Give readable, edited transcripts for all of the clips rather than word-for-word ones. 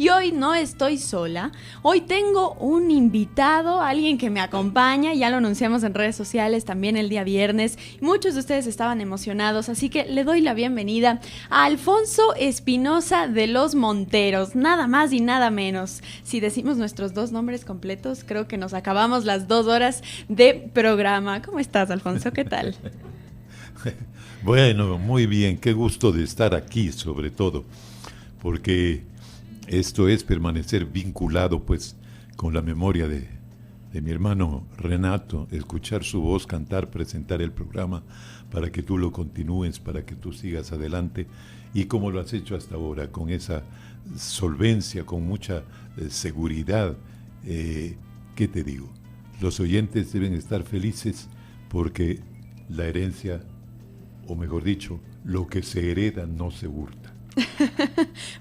Y hoy no estoy sola, hoy tengo un invitado, alguien que me acompaña, ya lo anunciamos en redes sociales también el día viernes, muchos de ustedes estaban emocionados, así que le doy la bienvenida a Alfonso Espinosa de los Monteros, nada más y nada menos. Si decimos nuestros dos nombres completos, creo que nos acabamos las 2 horas de programa. ¿Cómo estás, Alfonso? ¿Qué tal? Bueno, muy bien, qué gusto de estar aquí, sobre todo, porque esto es permanecer vinculado, pues, con la memoria de mi hermano Renato, escuchar su voz, cantar, presentar el programa, para que tú lo continúes, para que tú sigas adelante, y como lo has hecho hasta ahora, con esa solvencia, con mucha seguridad, ¿qué te digo? Los oyentes deben estar felices porque la herencia, o mejor dicho, lo que se hereda no se hurta.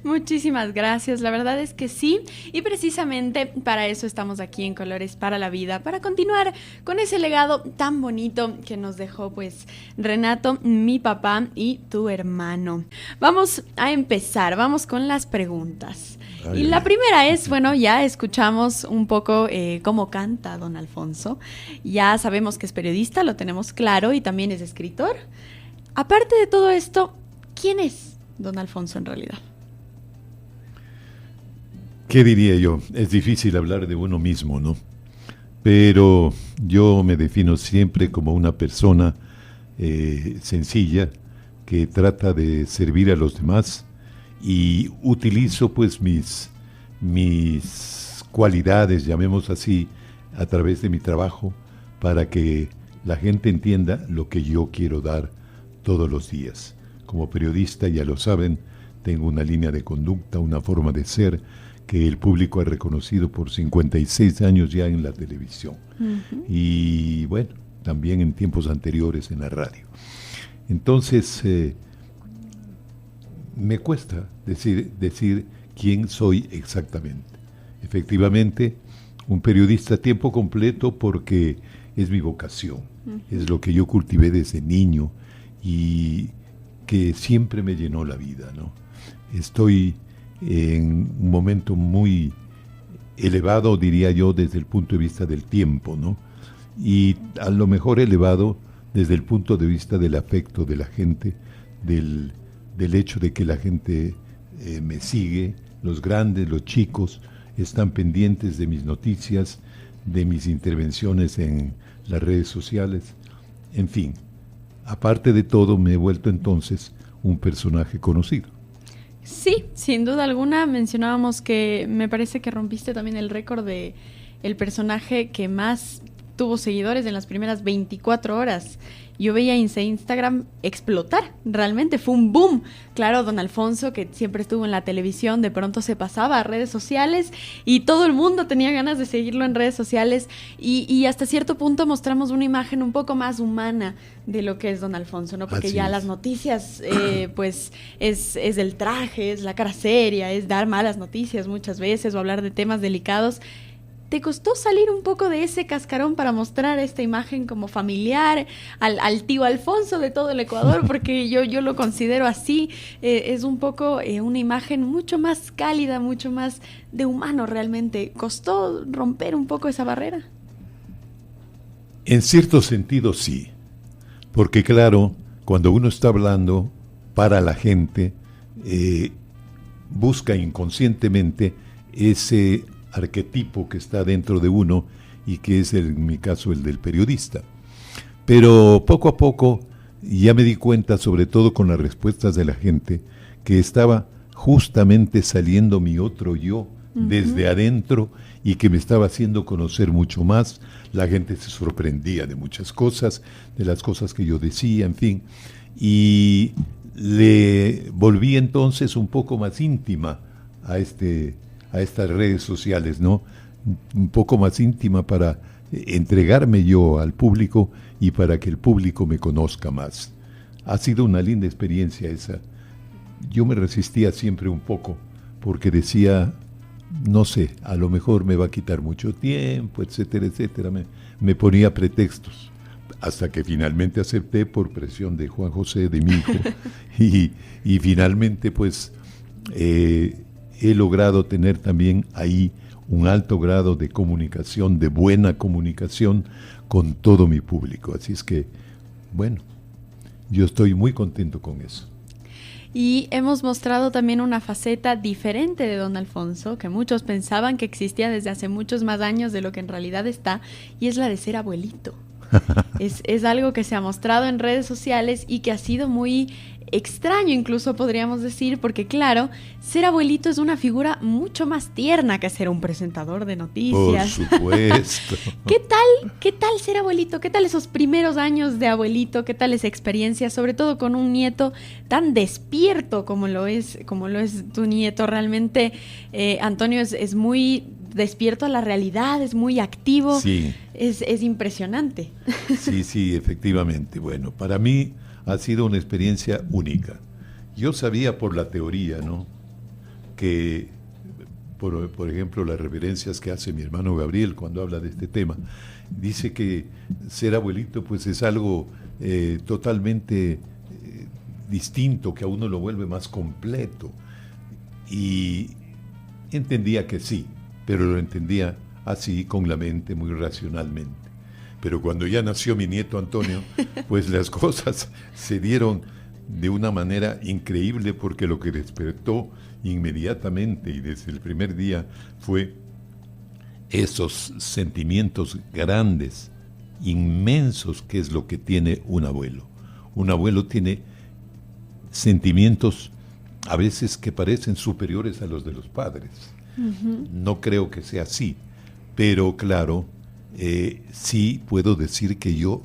Muchísimas gracias, la verdad es que sí, y precisamente para eso estamos aquí en Colores para la Vida, para continuar con ese legado tan bonito que nos dejó pues Renato, mi papá y tu hermano. Vamos a empezar, vamos con las preguntas. Y la primera es, bueno, ya escuchamos un poco cómo canta don Alfonso, ya sabemos que es periodista, lo tenemos claro, y también es escritor. Aparte de todo esto, ¿quién es don Alfonso en realidad? ¿Qué diría yo? Es difícil hablar de uno mismo, ¿no? Pero yo me defino siempre como una persona sencilla que trata de servir a los demás y utilizo pues mis cualidades, llamemos así, a través de mi trabajo para que la gente entienda lo que yo quiero dar todos los días. Como periodista, ya lo saben, tengo una línea de conducta, una forma de ser que el público ha reconocido por 56 años ya en la televisión. Uh-huh. Y bueno, también en tiempos anteriores en la radio. Entonces, me cuesta decir quién soy exactamente. Efectivamente, un periodista a tiempo completo porque es mi vocación, es lo que yo cultivé desde niño y que siempre me llenó la vida, ¿no? Estoy en un momento muy elevado, diría yo, desde el punto de vista del tiempo, ¿no? Y a lo mejor elevado desde el punto de vista del afecto de la gente, del hecho de que la gente me sigue, los grandes, los chicos, están pendientes de mis noticias, de mis intervenciones en las redes sociales, en fin. Aparte de todo, me he vuelto entonces un personaje conocido. Sí, sin duda alguna. Mencionábamos que me parece que rompiste también el récord de el personaje que más tuvo seguidores en las primeras 24 horas. Yo veía Instagram explotar, realmente fue un boom. Claro, don Alfonso, que siempre estuvo en la televisión, de pronto se pasaba a redes sociales y todo el mundo tenía ganas de seguirlo en redes sociales y hasta cierto punto mostramos una imagen un poco más humana de lo que es don Alfonso, ¿no? Porque ya las noticias, pues es el traje, es la cara seria, es dar malas noticias muchas veces o hablar de temas delicados. ¿Te costó salir un poco de ese cascarón para mostrar esta imagen como familiar al tío Alfonso de todo el Ecuador? Porque yo lo considero así, es un poco una imagen mucho más cálida, mucho más de humano realmente. ¿Costó romper un poco esa barrera? En cierto sentido sí, porque claro, cuando uno está hablando para la gente, busca inconscientemente ese arquetipo que está dentro de uno y que es en mi caso el del periodista. Pero poco a poco ya me di cuenta, sobre todo con las respuestas de la gente, que estaba justamente saliendo mi otro yo desde adentro y que me estaba haciendo conocer mucho más. La gente se sorprendía de muchas cosas, de las cosas que yo decía, en fin, y le volví entonces un poco más íntima a estas redes sociales, ¿no? Un poco más íntima para entregarme yo al público y para que el público me conozca más. Ha sido una linda experiencia esa. Yo me resistía siempre un poco porque decía, no sé, a lo mejor me va a quitar mucho tiempo, etcétera, etcétera. Me ponía pretextos hasta que finalmente acepté por presión de Juan José, de mi hijo, y finalmente pues he logrado tener también ahí un alto grado de comunicación, de buena comunicación con todo mi público. Así es que, bueno, yo estoy muy contento con eso. Y hemos mostrado también una faceta diferente de don Alfonso, que muchos pensaban que existía desde hace muchos más años de lo que en realidad está, y es la de ser abuelito. Es algo que se ha mostrado en redes sociales y que ha sido muy extraño, incluso podríamos decir, porque claro, ser abuelito es una figura mucho más tierna que ser un presentador de noticias. Por supuesto. ¿Qué tal ser abuelito? ¿Qué tal esos primeros años de abuelito? ¿Qué tal esa experiencia? Sobre todo con un nieto tan despierto como lo es tu nieto. Realmente, Antonio es muy despierto a la realidad, es muy activo. Sí. Es impresionante. Sí, efectivamente. Bueno, para mí ha sido una experiencia única. Yo sabía por la teoría, ¿no?, que, por ejemplo, las reverencias que hace mi hermano Gabriel cuando habla de este tema, dice que ser abuelito pues es algo totalmente distinto, que a uno lo vuelve más completo. Y entendía que sí, pero lo entendía así, con la mente, muy racionalmente. Pero cuando ya nació mi nieto Antonio, pues las cosas se dieron de una manera increíble, porque lo que despertó inmediatamente y desde el primer día fue esos sentimientos grandes, inmensos, que es lo que tiene un abuelo. Un abuelo tiene sentimientos a veces que parecen superiores a los de los padres. Uh-huh. No creo que sea así, pero claro, sí puedo decir que yo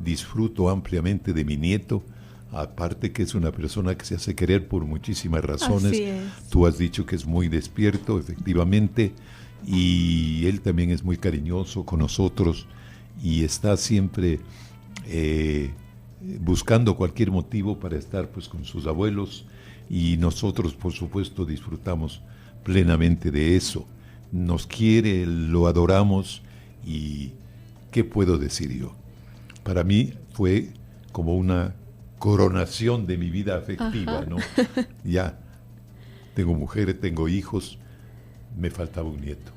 disfruto ampliamente de mi nieto, aparte que es una persona que se hace querer por muchísimas razones. Así es. Tú has dicho que es muy despierto, efectivamente, y él también es muy cariñoso con nosotros y está siempre buscando cualquier motivo para estar pues con sus abuelos, y nosotros por supuesto disfrutamos plenamente de eso. Nos quiere, lo adoramos, y ¿qué puedo decir yo? Para mí fue como una coronación de mi vida afectiva. Ajá. ¿No? Ya tengo mujer, tengo hijos, me faltaba un nieto.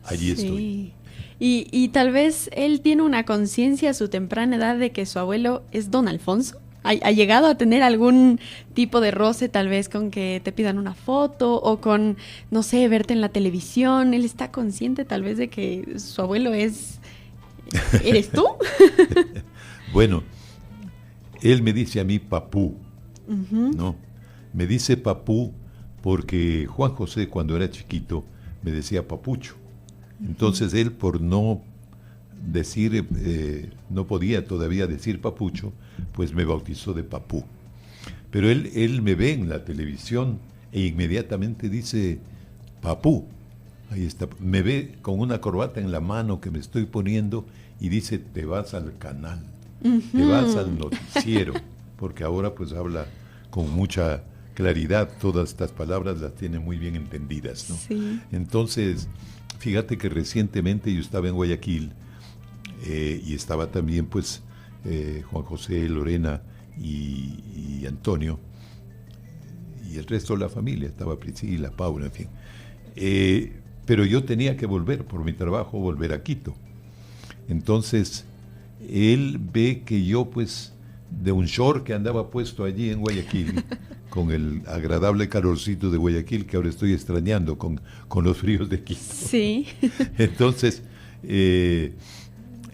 Allí sí. Estoy. Y tal vez él tiene una conciencia a su temprana edad de que su abuelo es don Alfonso. ¿Ha llegado a tener algún tipo de roce tal vez con que te pidan una foto o con, no sé, verte en la televisión? ¿Él está consciente tal vez de que su abuelo eres tú? Bueno, él me dice a mí papú, uh-huh. ¿No? Me dice papú porque Juan José, cuando era chiquito, me decía papucho. Entonces él, por no decir, no podía todavía decir papucho, pues me bautizó de papú. Pero él me ve en la televisión e inmediatamente dice papú. Ahí está, me ve con una corbata en la mano que me estoy poniendo y dice: te vas al canal, uh-huh. Te vas al noticiero, porque ahora pues habla con mucha claridad, todas estas palabras las tiene muy bien entendidas, ¿no? Sí. Entonces, fíjate que recientemente yo estaba en Guayaquil, y estaba también pues Juan José, Lorena y Antonio y el resto de la familia, estaba Priscila, Paula, en fin, pero yo tenía que volver por mi trabajo, volver a Quito. Entonces él ve que yo pues de un short que andaba puesto allí en Guayaquil con el agradable calorcito de Guayaquil, que ahora estoy extrañando con los fríos de Quito. Sí. Entonces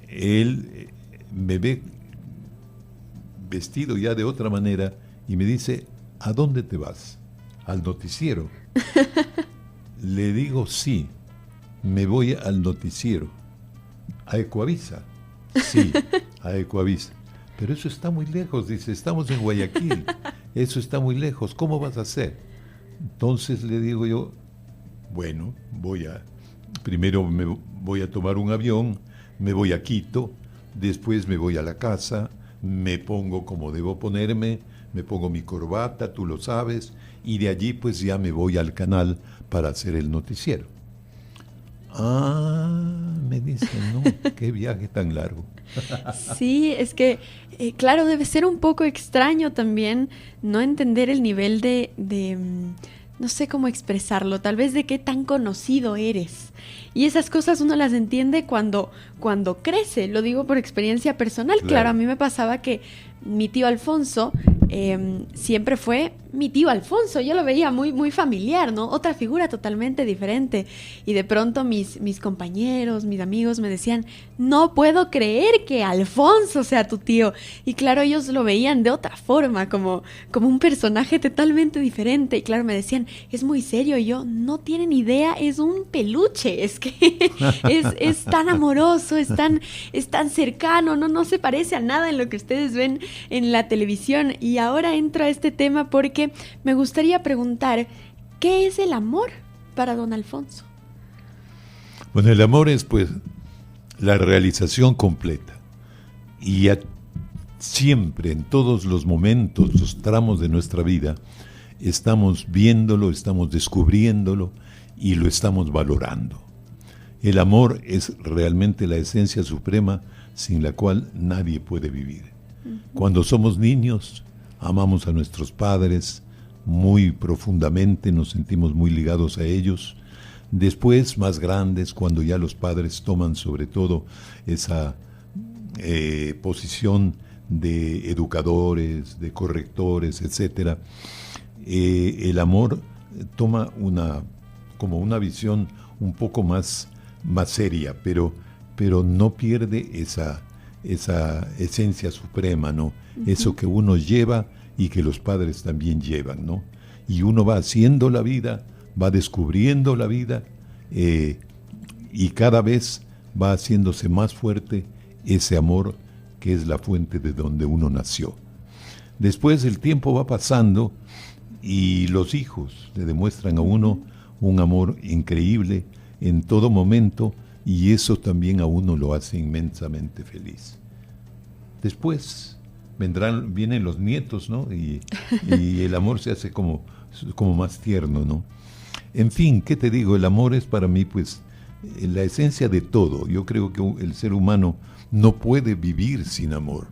él me ve vestido ya de otra manera y me dice: ¿a dónde te vas? ¿Al noticiero? Le digo: sí, me voy al noticiero. ¿A Ecuavisa? Sí, a Ecuavisa. Pero eso está muy lejos, dice, estamos en Guayaquil, eso está muy lejos, ¿cómo vas a hacer? Entonces le digo yo: bueno, primero me voy a tomar un avión, me voy a Quito, después me voy a la casa, me pongo como debo ponerme, me pongo mi corbata, tú lo sabes, y de allí pues ya me voy al canal para hacer el noticiero. Ah, me dice, no, qué viaje tan largo. Sí, es que, claro, debe ser un poco extraño también no entender el nivel de no sé cómo expresarlo, tal vez de qué tan conocido eres. Y esas cosas uno las entiende cuando crece, lo digo por experiencia personal. Claro, a mí me pasaba que mi tío Alfonso siempre fue mi tío Alfonso, yo lo veía muy, muy familiar, ¿no? Otra figura totalmente diferente. Y de pronto mis compañeros, mis amigos me decían, no puedo creer que Alfonso sea tu tío. Y claro, ellos lo veían de otra forma, como un personaje totalmente diferente. Y claro, me decían, es muy serio. Y yo, no tienen idea, es un peluche. Es que es tan amoroso, es tan cercano, no se parece a nada en lo que ustedes ven en la televisión. Y ahora entro a este tema porque me gustaría preguntar, ¿qué es el amor para don Alfonso? Bueno, el amor es pues la realización completa. Y siempre, en todos los momentos, los tramos de nuestra vida, estamos viéndolo, estamos descubriéndolo y lo estamos valorando. El amor es realmente la esencia suprema sin la cual nadie puede vivir. Cuando somos niños, amamos a nuestros padres muy profundamente, nos sentimos muy ligados a ellos. Después, más grandes, cuando ya los padres toman sobre todo esa posición de educadores, de correctores, etc., el amor toma como una visión un poco más seria, pero no pierde esa esencia suprema, ¿no? Eso que uno lleva y que los padres también llevan, ¿no? Y uno va haciendo la vida, va descubriendo la vida, y cada vez va haciéndose más fuerte ese amor que es la fuente de donde uno nació. Después el tiempo va pasando y los hijos le demuestran a uno un amor increíble en todo momento, y eso también a uno lo hace inmensamente feliz. Después vienen los nietos, ¿no? Y el amor se hace como más tierno, ¿no? En fin, ¿qué te digo? El amor es para mí, pues, la esencia de todo. Yo creo que el ser humano no puede vivir sin amor.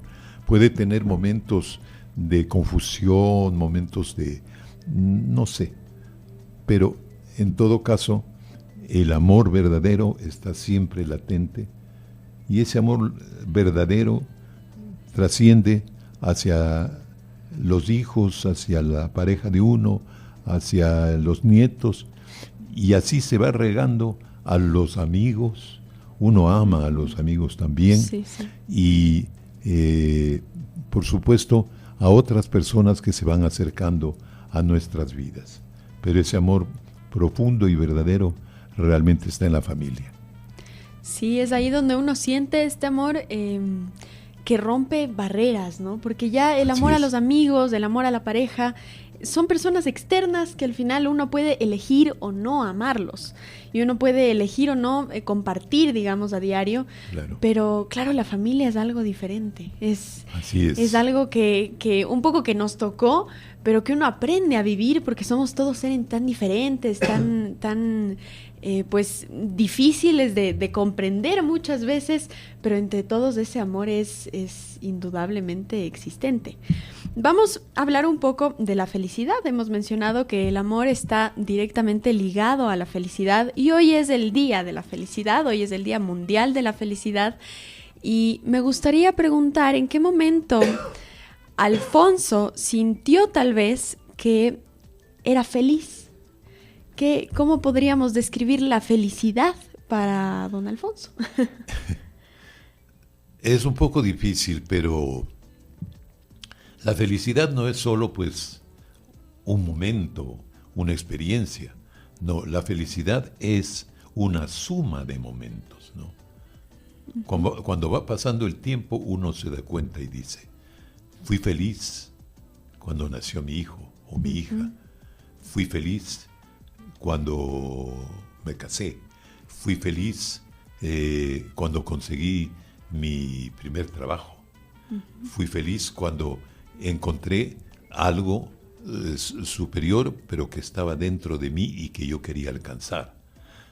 Puede tener momentos de confusión, momentos de, no sé, pero en todo caso, el amor verdadero está siempre latente, y ese amor verdadero trasciende hacia los hijos, hacia la pareja de uno, hacia los nietos, y así se va regando a los amigos. Uno ama a los amigos también, sí. Y por supuesto a otras personas que se van acercando a nuestras vidas. Pero ese amor profundo y verdadero realmente está en la familia. Sí, es ahí donde uno siente este amor que rompe barreras, ¿no? Porque ya el amor a los amigos, el amor a la pareja, son personas externas que al final uno puede elegir o no amarlos. Y uno puede elegir o no compartir, digamos, a diario. Claro. Pero claro, la familia es algo diferente. Así es. Es algo que un poco que nos tocó, pero que uno aprende a vivir porque somos todos seres tan diferentes, tan pues difíciles de comprender muchas veces, pero entre todos ese amor es indudablemente existente. Vamos a hablar un poco de la felicidad. Hemos mencionado que el amor está directamente ligado a la felicidad, y hoy es el día de la felicidad, hoy es el Día Mundial de la Felicidad, y me gustaría preguntar en qué momento Alfonso sintió tal vez que era feliz. ¿Cómo podríamos describir la felicidad para don Alfonso? Es un poco difícil, pero la felicidad no es solo pues un momento, una experiencia. No, la felicidad es una suma de momentos, ¿no? Cuando va pasando el tiempo, uno se da cuenta y dice, fui feliz cuando nació mi hijo o mi hija. Fui feliz cuando me casé. Fui feliz cuando conseguí mi primer trabajo. Fui feliz cuando encontré algo superior, pero que estaba dentro de mí y que yo quería alcanzar.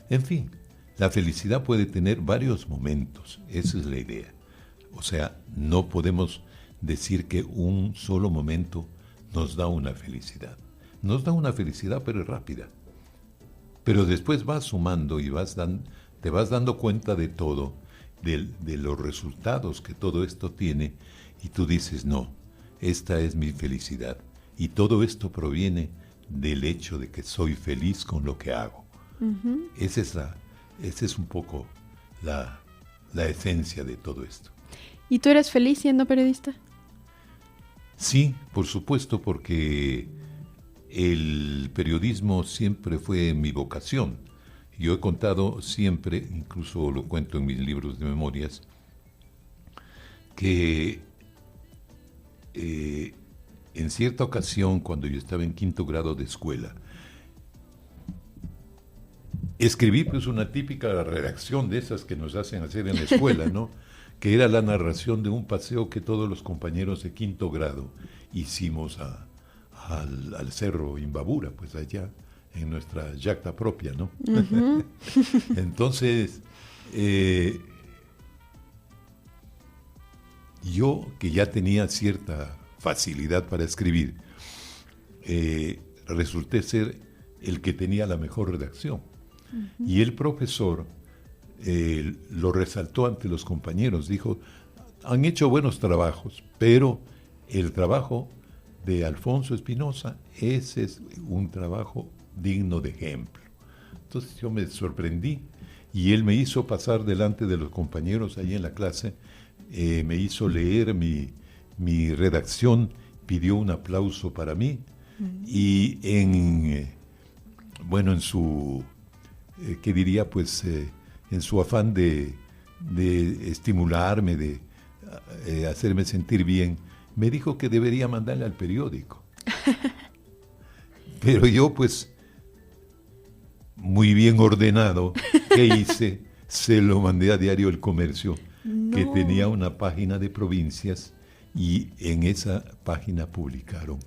En fin, la felicidad puede tener varios momentos, esa es la idea. O sea, no podemos decir que un solo momento nos da una felicidad. nos da una felicidad, pero es rápida. Pero después vas sumando y te vas dando cuenta de todo, de los resultados que todo esto tiene, y tú dices, no, esta es mi felicidad. Y todo esto proviene del hecho de que soy feliz con lo que hago. Uh-huh. Esa es un poco la esencia de todo esto. ¿Y tú eres feliz siendo periodista? Sí, por supuesto, porque el periodismo siempre fue mi vocación. Yo he contado siempre, incluso lo cuento en mis libros de memorias, que en cierta ocasión, cuando yo estaba en 5º grado de escuela, escribí pues una típica redacción de esas que nos hacen hacer en la escuela, ¿no? Que era la narración de un paseo que todos los compañeros de 5º grado hicimos al cerro Imbabura, pues allá en nuestra yacta propia, ¿no? Uh-huh. Entonces, yo que ya tenía cierta facilidad para escribir, resulté ser el que tenía la mejor redacción. Uh-huh. Y el profesor lo resaltó ante los compañeros, dijo, han hecho buenos trabajos, pero el trabajo de Alfonso Espinosa, ese es un trabajo digno de ejemplo. Entonces yo me sorprendí y él me hizo pasar delante de los compañeros ahí en la clase, me hizo leer mi redacción, pidió un aplauso para mí y en su, ¿qué diría? Pues en su afán de estimularme, de hacerme sentir bien, me dijo que debería mandarle al periódico. Pero yo, pues, muy bien ordenado, ¿qué hice? Se lo mandé a Diario El Comercio, que tenía una página de provincias, y en esa página publicaron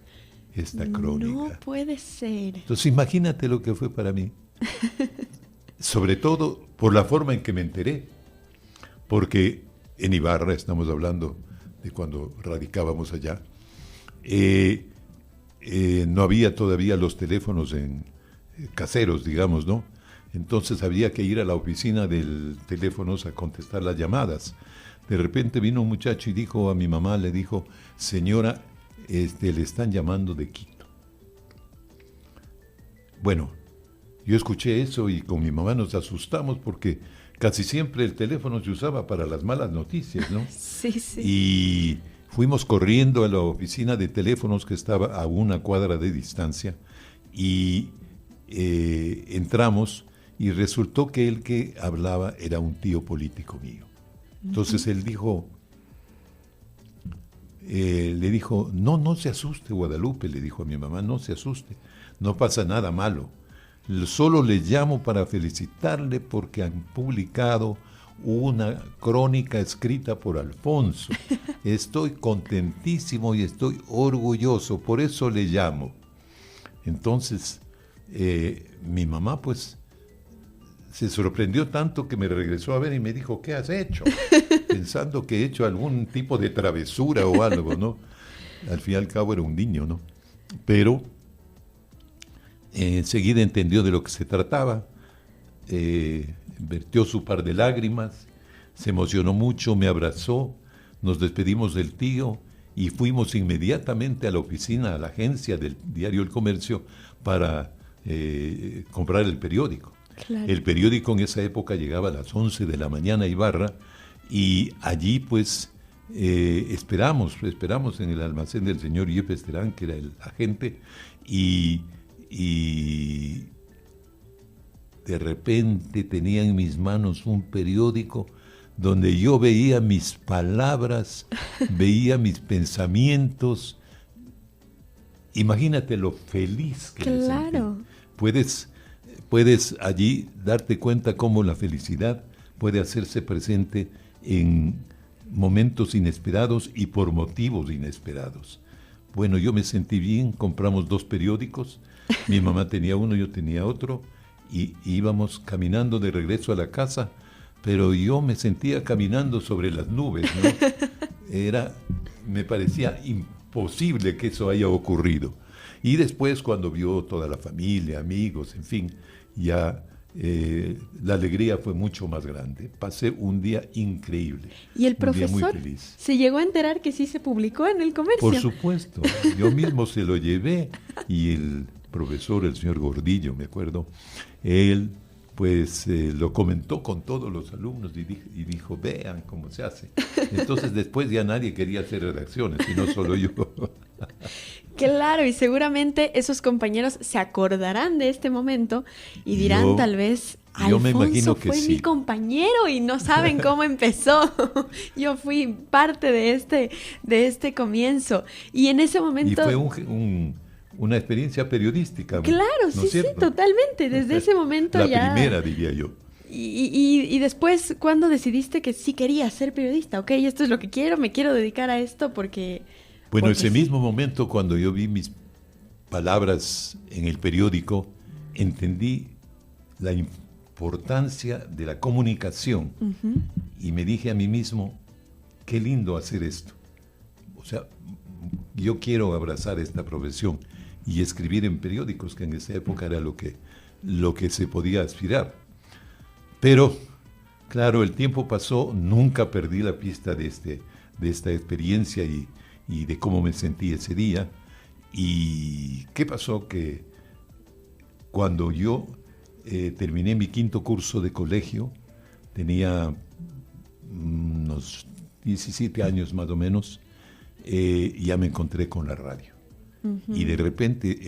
esta crónica. No puede ser. Entonces, imagínate lo que fue para mí. Sobre todo por la forma en que me enteré. Porque en Ibarra, estamos hablando de cuando radicábamos allá, no había todavía los teléfonos caseros, digamos, ¿no? Entonces había que ir a la oficina del teléfonos a contestar las llamadas. De repente vino un muchacho y dijo a mi mamá, le dijo, señora, le están llamando de Quito. Bueno, yo escuché eso y con mi mamá nos asustamos porque casi siempre el teléfono se usaba para las malas noticias, ¿no? Sí, sí. Y fuimos corriendo a la oficina de teléfonos que estaba a 1 cuadra de distancia y entramos y resultó que el que hablaba era un tío político mío. Entonces él dijo, le dijo, no se asuste, Guadalupe, le dijo a mi mamá, no se asuste, no pasa nada malo. Solo le llamo para felicitarle porque han publicado una crónica escrita por Alfonso. Estoy contentísimo y estoy orgulloso, por eso le llamo. Entonces, mi mamá pues se sorprendió tanto que me regresó a ver y me dijo, ¿qué has hecho? Pensando que he hecho algún tipo de travesura o algo, ¿no? Al fin y al cabo era un niño, ¿no? Pero enseguida entendió de lo que se trataba, vertió su par de lágrimas, se emocionó mucho, me abrazó, nos despedimos del tío y fuimos inmediatamente a la oficina, a la agencia del Diario El Comercio para comprar el periódico. Claro. El periódico en esa época llegaba a las 11 de la mañana a Ibarra y allí pues esperamos en el almacén del señor Yepes Terán, que era el agente, y de repente tenía en mis manos un periódico donde yo veía mis palabras, veía mis pensamientos. Imagínate lo feliz que me sentí. Puedes allí darte cuenta cómo la felicidad puede hacerse presente en momentos inesperados y por motivos inesperados. Bueno, yo me sentí bien, compramos 2 periódicos, mi mamá tenía uno, yo tenía otro, y íbamos caminando de regreso a la casa, pero yo me sentía caminando sobre las nubes, ¿no? Me parecía imposible que eso haya ocurrido. Y después, cuando vio toda la familia, amigos, en fin, ya la alegría fue mucho más grande. Pasé un día increíble. ¿Y el un día muy profesor feliz. se llegó a enterar que sí se publicó en El Comercio? Por supuesto, yo mismo se lo llevé y el profesor, el señor Gordillo, me acuerdo, él pues lo comentó con todos los alumnos y dijo, vean cómo se hace. Entonces después ya nadie quería hacer redacciones, sino solo yo. Claro, y seguramente esos compañeros se acordarán de este momento y dirán tal vez, yo me imagino Alfonso que fue sí. mi compañero y no saben cómo empezó. Yo fui parte de este comienzo. Y en ese momento... Y fue una experiencia periodística. Claro, ¿no sí, es cierto? sí, totalmente. Desde ese momento la ya... primera, diría yo. Y después, ¿cuándo decidiste que sí querías ser periodista? Ok, esto es lo que quiero, me quiero dedicar a esto porque... Bueno, porque ese mismo momento, cuando yo vi mis palabras en el periódico, entendí la importancia de la comunicación. Uh-huh. Y me dije a mí mismo, qué lindo hacer esto. O sea, yo quiero abrazar esta profesión y escribir en periódicos, que en esa época era lo que se podía aspirar. Pero, claro, el tiempo pasó, nunca perdí la pista de esta experiencia y de cómo me sentí ese día. ¿Y qué pasó? Que cuando yo terminé mi 5º curso de colegio, tenía unos 17 años más o menos, ya me encontré con la radio. Uh-huh. Y de repente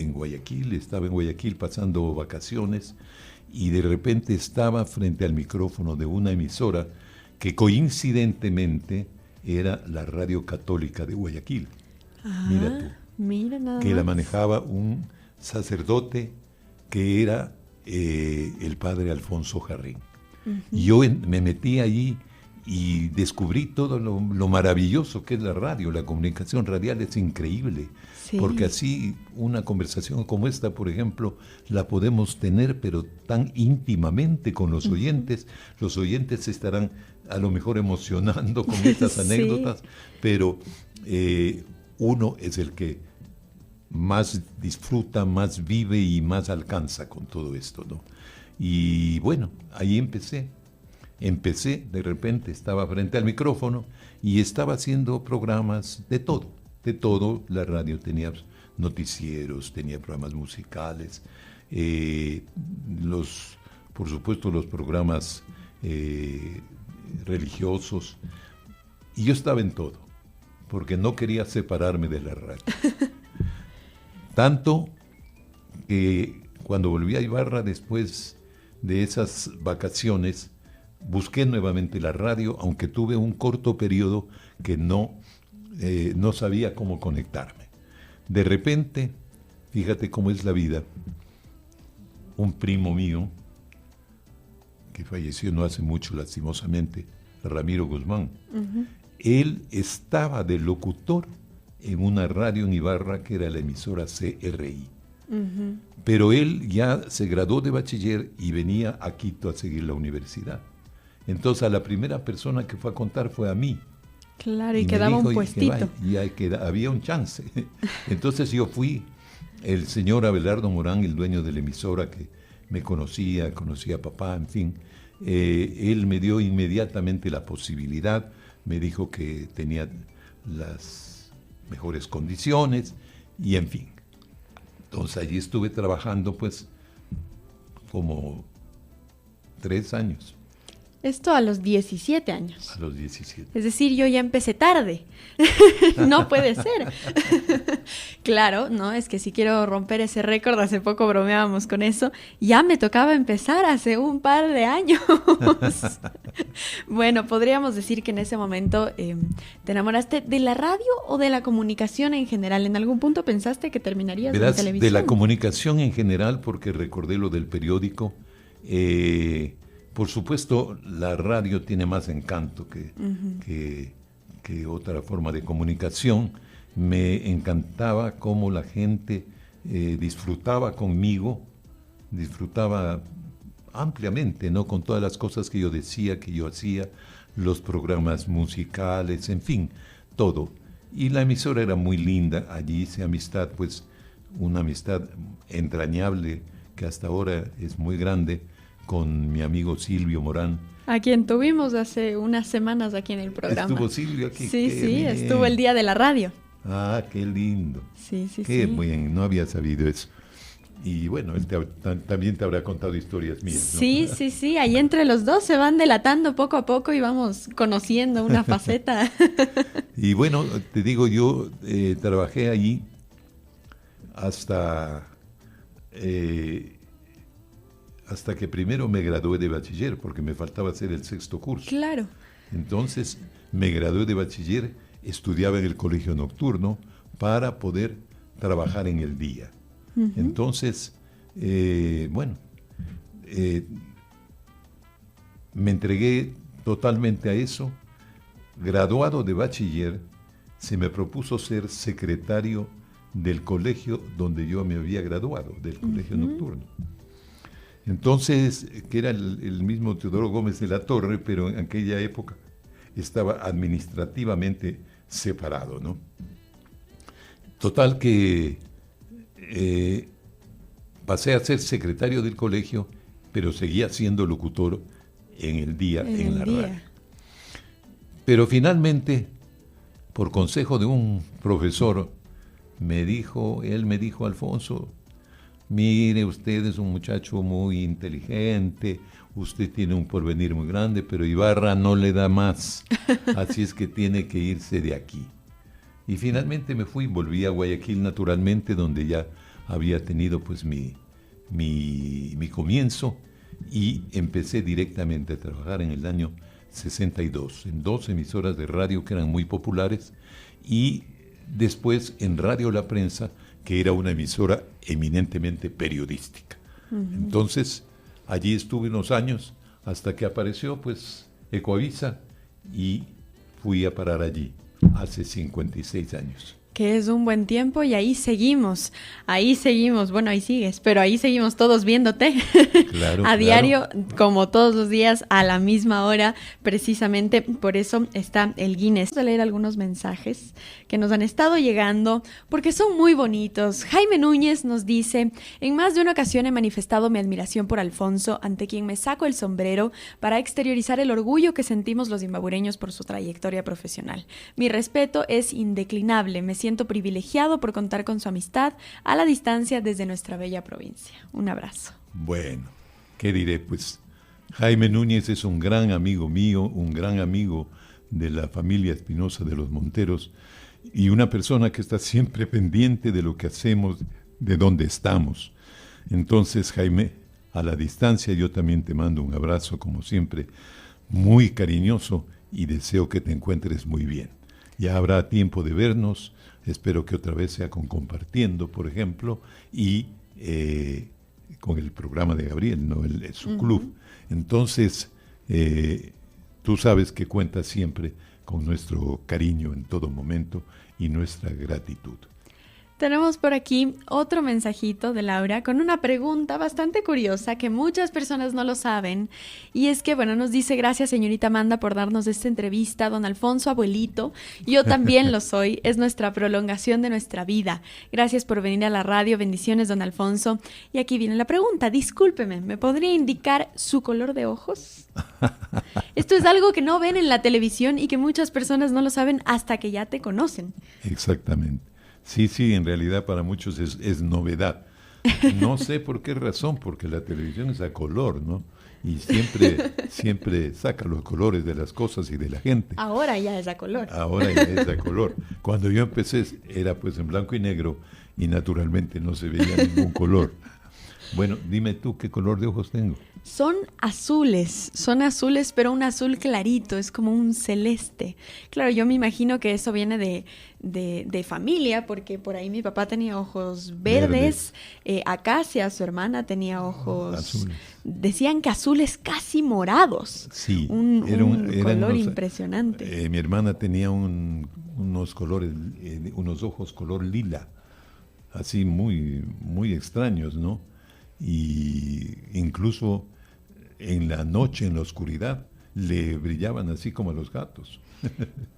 estaba en Guayaquil pasando vacaciones, y de repente estaba frente al micrófono de una emisora que coincidentemente era la Radio Católica de Guayaquil. Mira tú. Mira nada que más. la manejaba un sacerdote que era el padre Alfonso Jarrín. Uh-huh. Y yo me metí allí y descubrí todo lo maravilloso que es la radio. La comunicación radial es increíble. Sí. Porque así una conversación como esta, por ejemplo, la podemos tener, pero tan íntimamente con los oyentes. Uh-huh. Los oyentes se estarán a lo mejor emocionando con estas anécdotas, sí. Pero uno es el que más disfruta, más vive y más alcanza con todo esto, ¿no? Y bueno, ahí empecé, de repente estaba frente al micrófono y estaba haciendo programas de todo. La radio tenía noticieros, tenía programas musicales, por supuesto los programas religiosos, y yo estaba en todo, porque no quería separarme de la radio. Tanto que cuando volví a Ibarra después de esas vacaciones, busqué nuevamente la radio, aunque tuve un corto periodo que no sabía cómo conectarme. De repente, fíjate cómo es la vida, un primo mío, que falleció no hace mucho lastimosamente, Ramiro Guzmán, uh-huh. Él estaba de locutor en una radio en Ibarra que era la emisora CRI. Uh-huh. Pero él ya se graduó de bachiller y venía a Quito a seguir la universidad. Entonces a la primera persona que fue a contar fue a mí. Claro, y quedaba un puestito. Había un chance. Entonces yo fui, el señor Abelardo Morán, el dueño de la emisora, que me conocía a papá, en fin, él me dio inmediatamente la posibilidad, me dijo que tenía las mejores condiciones y en fin. Entonces allí estuve trabajando pues como 3 años. Esto a los 17 años. A los 17. Es decir, yo ya empecé tarde. No puede ser. Claro, no, es que si quiero romper ese récord, hace poco bromeábamos con eso, ya me tocaba empezar hace un par de años. Bueno, podríamos decir que en ese momento te enamoraste de la radio o de la comunicación en general. ¿En algún punto pensaste que terminarías en televisión? De la comunicación en general, porque recordé lo del periódico. Por supuesto, la radio tiene más encanto uh-huh. que otra forma de comunicación. Me encantaba cómo la gente disfrutaba conmigo, disfrutaba ampliamente, ¿no? Con todas las cosas que yo decía, que yo hacía, los programas musicales, en fin, todo. Y la emisora era muy linda, allí hice amistad pues una amistad entrañable que hasta ahora es muy grande con mi amigo Silvio Morán. A quien tuvimos hace unas semanas aquí en el programa. ¿Estuvo Silvio aquí? Sí, sí, bien. estuvo el día de la radio. Ah, qué lindo. Sí, sí, qué sí. bien, no había sabido eso. Y bueno, él también te habrá contado historias mías, ¿no? Sí, sí, sí, ahí entre los dos se van delatando poco a poco y vamos conociendo una faceta. Y bueno, te digo, yo trabajé allí hasta que primero me gradué de bachiller, porque me faltaba hacer el 6º curso. Claro. Entonces me gradué de bachiller, estudiaba en el colegio nocturno para poder trabajar en el día. Uh-huh. Entonces, me entregué totalmente a eso. Graduado de bachiller, se me propuso ser secretario del colegio donde yo me había graduado, del colegio nocturno. Entonces, que era el mismo Teodoro Gómez de la Torre, pero en aquella época estaba administrativamente separado, ¿no? Total que pasé a ser secretario del colegio, pero seguía siendo locutor en el día, en la radio. Pero finalmente, por consejo de un profesor, él me dijo, Alfonso, mire, usted es un muchacho muy inteligente, usted tiene un porvenir muy grande, pero Ibarra no le da más, así es que tiene que irse de aquí. Y finalmente me fui, volví a Guayaquil naturalmente, donde ya había tenido pues mi comienzo, y empecé directamente a trabajar en el año 62, en 2 emisoras de radio que eran muy populares, y después en Radio La Prensa, que era una emisora eminentemente periodística. Uh-huh. Entonces, allí estuve unos años hasta que apareció pues Ecoavisa y fui a parar allí hace 56 años. Que es un buen tiempo y ahí seguimos, bueno, ahí sigues, pero ahí seguimos todos viéndote claro, a diario, como todos los días, a la misma hora, precisamente por eso está el Guinness. Vamos a leer algunos mensajes que nos han estado llegando, porque son muy bonitos. Jaime Núñez nos dice, en más de una ocasión he manifestado mi admiración por Alfonso, ante quien me saco el sombrero para exteriorizar el orgullo que sentimos los zimbabureños por su trayectoria profesional. Mi respeto es indeclinable, me siento privilegiado por contar con su amistad a la distancia desde nuestra bella provincia. Un abrazo. Bueno, ¿qué diré? Pues Jaime Núñez es un gran amigo mío, un gran amigo de la familia Espinosa de los Monteros y una persona que está siempre pendiente de lo que hacemos, de dónde estamos. Entonces, Jaime, a la distancia yo también te mando un abrazo, como siempre, muy cariñoso, y deseo que te encuentres muy bien. Ya habrá tiempo de vernos. Espero que otra vez sea con Compartiendo, por ejemplo, y con el programa de Gabriel, ¿no? Su club. Entonces, tú sabes que cuentas siempre con nuestro cariño en todo momento y nuestra gratitud. Tenemos por aquí otro mensajito de Laura con una pregunta bastante curiosa que muchas personas no lo saben. Y es que, bueno, nos dice, gracias señorita Amanda por darnos esta entrevista. Don Alfonso, abuelito, yo también lo soy. Es nuestra prolongación de nuestra vida. Gracias por venir a la radio. Bendiciones, don Alfonso. Y aquí viene la pregunta. Discúlpeme, ¿me podría indicar su color de ojos? Esto es algo que no ven en la televisión y que muchas personas no lo saben hasta que ya te conocen. Exactamente. Sí, en realidad para muchos es novedad. No sé por qué razón, porque la televisión es a color, ¿no? Y siempre saca los colores de las cosas y de la gente. Ahora ya es a color. Ahora ya es a color. Cuando yo empecé era pues en blanco y negro y naturalmente no se veía ningún color. Bueno, dime tú, ¿qué color de ojos tengo? Son azules, pero un azul clarito, es como un celeste. Claro, yo me imagino que eso viene de familia, porque por ahí mi papá tenía ojos verdes. Acacia, su hermana, tenía ojos azules. Decían que azules casi morados. Sí, un color impresionante. Mi hermana tenía unos colores, unos ojos color lila, así muy, muy extraños, ¿no? Y incluso en la noche, en la oscuridad, le brillaban así como a los gatos.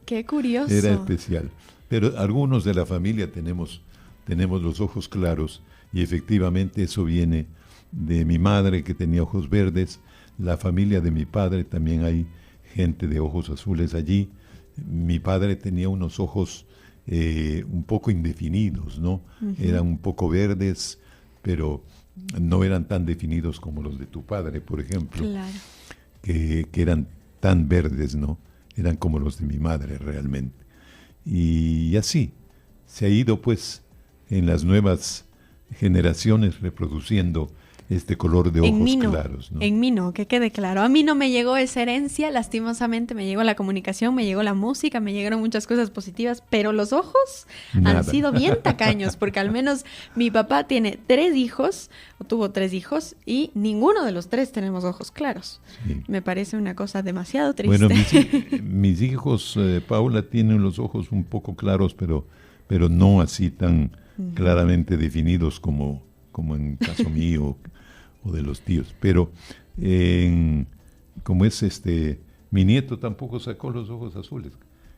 ¡Qué curioso! Era especial. Pero algunos de la familia tenemos tenemos los ojos claros y efectivamente eso viene de mi madre que tenía ojos verdes, la familia de mi padre también hay gente de ojos azules allí. Mi padre tenía unos ojos un poco indefinidos, ¿no? Uh-huh. Eran un poco verdes, pero no eran tan definidos como los de tu padre, por ejemplo, claro. que eran tan verdes, ¿no? Eran como los de mi madre realmente. Y así se ha ido pues en las nuevas generaciones reproduciendo este color de ojos claros, ¿no? En mí no, que quede claro. A mí no me llegó esa herencia, lastimosamente me llegó la comunicación, me llegó la música, me llegaron muchas cosas positivas, pero los ojos han sido bien tacaños, porque al menos mi papá tiene 3 hijos, o tuvo 3 hijos, y ninguno de los 3 tenemos ojos claros. Sí. Me parece una cosa demasiado triste. Bueno, mis hijos, Paula, tienen los ojos un poco claros, pero no así tan claramente definidos como en caso mío o de los tíos, pero como es mi nieto tampoco sacó los ojos azules,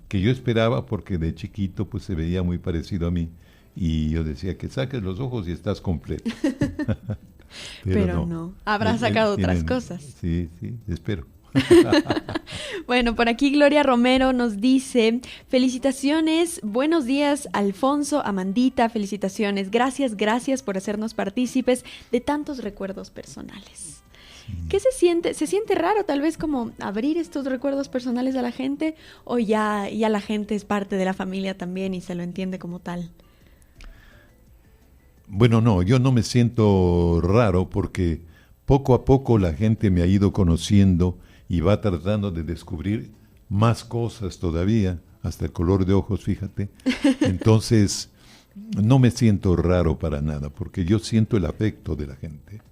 que yo esperaba porque de chiquito pues se veía muy parecido a mí y yo decía que saques los ojos y estás completo. pero no, habrá sacado otras cosas. Sí, espero. Bueno, por aquí Gloria Romero nos dice: felicitaciones, buenos días Alfonso, Amandita, felicitaciones, gracias por hacernos partícipes de tantos recuerdos personales. Sí. ¿Qué se siente? ¿Se siente raro tal vez como abrir estos recuerdos personales a la gente o ya la gente es parte de la familia también y se lo entiende como tal? Bueno, no, yo no me siento raro porque poco a poco la gente me ha ido conociendo y va tratando de descubrir más cosas todavía, hasta el color de ojos, fíjate. Entonces, no me siento raro para nada, porque yo siento el afecto de la gente.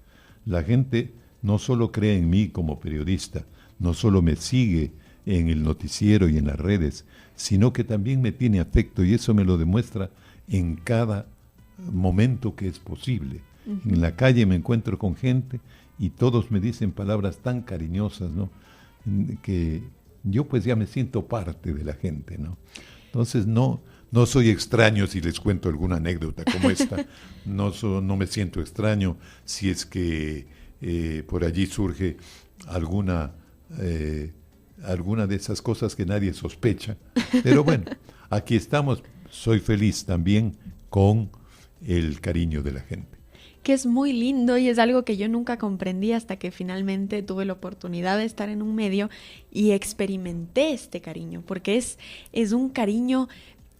La gente no solo cree en mí como periodista, no solo me sigue en el noticiero y en las redes, sino que también me tiene afecto, y eso me lo demuestra en cada momento que es posible. Uh-huh. En la calle me encuentro con gente y todos me dicen palabras tan cariñosas, ¿no?, que yo pues ya me siento parte de la gente, ¿no? Entonces no soy extraño si les cuento alguna anécdota como esta, no me siento extraño si es que por allí surge alguna de esas cosas que nadie sospecha, pero bueno, aquí estamos, soy feliz también con el cariño de la gente. Que es muy lindo y es algo que yo nunca comprendí hasta que finalmente tuve la oportunidad de estar en un medio y experimenté este cariño, porque es un cariño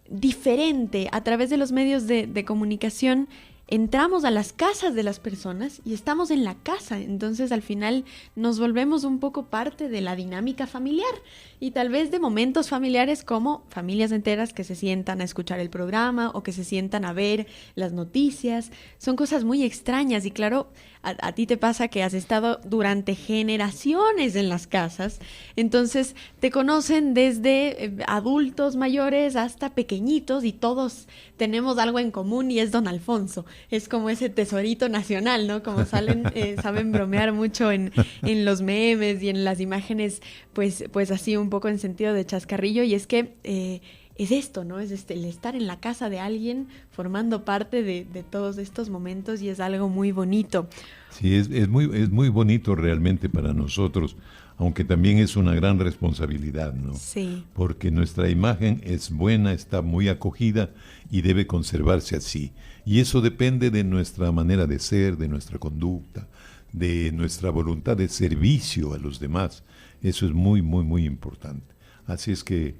diferente. A través de los medios de comunicación entramos a las casas de las personas y estamos en la casa, entonces al final nos volvemos un poco parte de la dinámica familiar y tal vez de momentos familiares como familias enteras que se sientan a escuchar el programa o que se sientan a ver las noticias. Son cosas muy extrañas y claro, a ti te pasa que has estado durante generaciones en las casas, entonces te conocen desde adultos mayores hasta pequeñitos y todos tenemos algo en común y es Don Alfonso. Es como ese tesorito nacional, ¿no? Como saben bromear mucho en los memes y en las imágenes, pues así un poco en sentido de chascarrillo, y es que es esto, ¿no? Es el estar en la casa de alguien formando parte de todos estos momentos y es algo muy bonito. Sí, es muy bonito realmente para nosotros, aunque también es una gran responsabilidad, ¿no? Sí. Porque nuestra imagen es buena, está muy acogida y debe conservarse así. Y eso depende de nuestra manera de ser, de nuestra conducta, de nuestra voluntad de servicio a los demás. Eso es muy, muy, muy importante. Así es que,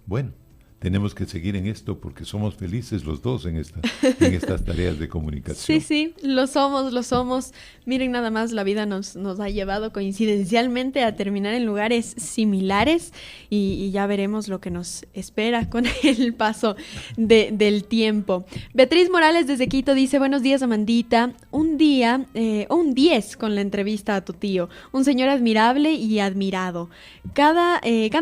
bueno, tenemos que seguir en esto porque somos felices los dos en estas tareas de comunicación. Sí, lo somos. Miren, nada más la vida nos ha llevado coincidencialmente a terminar en lugares similares y ya veremos lo que nos espera con el paso del tiempo. Beatriz Morales desde Quito dice: buenos días, Amandita. Un 10 con la entrevista a tu tío. Un señor admirable y admirado. Canta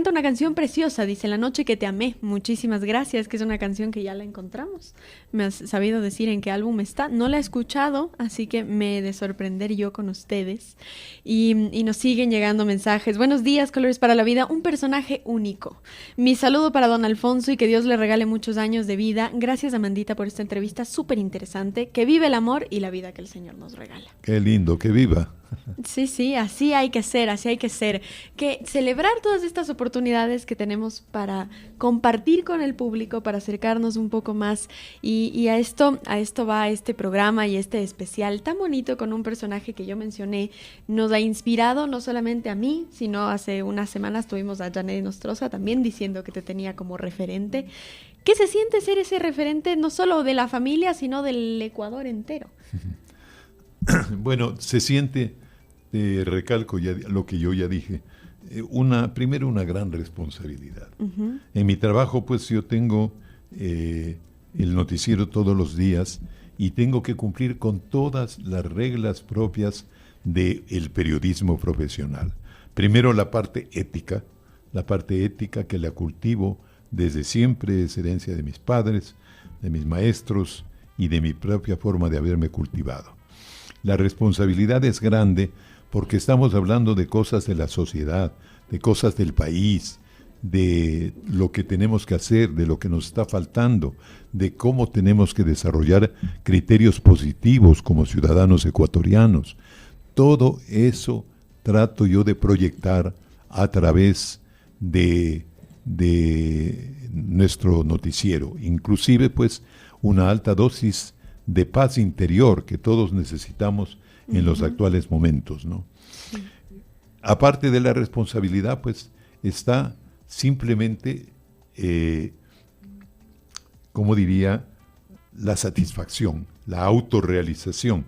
una canción preciosa, dice: La noche que te amé. Muchas muchísimas gracias, que es una canción que ya la encontramos. Me has sabido decir en qué álbum está. No la he escuchado, así que me he de sorprender yo con ustedes. Y nos siguen llegando mensajes. Buenos días, Colores para la Vida. Un personaje único. Mi saludo para don Alfonso y que Dios le regale muchos años de vida. Gracias, Amandita, por esta entrevista súper interesante. Que vive el amor y la vida que el Señor nos regala. Qué lindo, que viva. Sí, sí, así hay que ser, así hay que ser. Que celebrar todas estas oportunidades que tenemos para compartir con el público, para acercarnos un poco más. Y a esto va este programa y este especial tan bonito con un personaje que yo mencioné. Nos ha inspirado no solamente a mí, sino hace unas semanas tuvimos a Janet Nostroza también diciendo que te tenía como referente. ¿Qué se siente ser ese referente no solo de la familia, sino del Ecuador entero? Bueno, se siente, recalco ya lo que yo ya dije, primero una gran responsabilidad. Uh-huh. En mi trabajo, pues yo tengo el noticiero todos los días y tengo que cumplir con todas las reglas propias del periodismo profesional. Primero la parte ética que la cultivo desde siempre, es herencia de mis padres, de mis maestros y de mi propia forma de haberme cultivado. La responsabilidad es grande porque estamos hablando de cosas de la sociedad, de cosas del país, de lo que tenemos que hacer, de lo que nos está faltando, de cómo tenemos que desarrollar criterios positivos como ciudadanos ecuatorianos. Todo eso trato yo de proyectar a través de nuestro noticiero, inclusive pues una alta dosis de paz interior que todos necesitamos en los actuales momentos, ¿no? Sí. Aparte de la responsabilidad, pues está simplemente, como diría, la satisfacción, la autorrealización,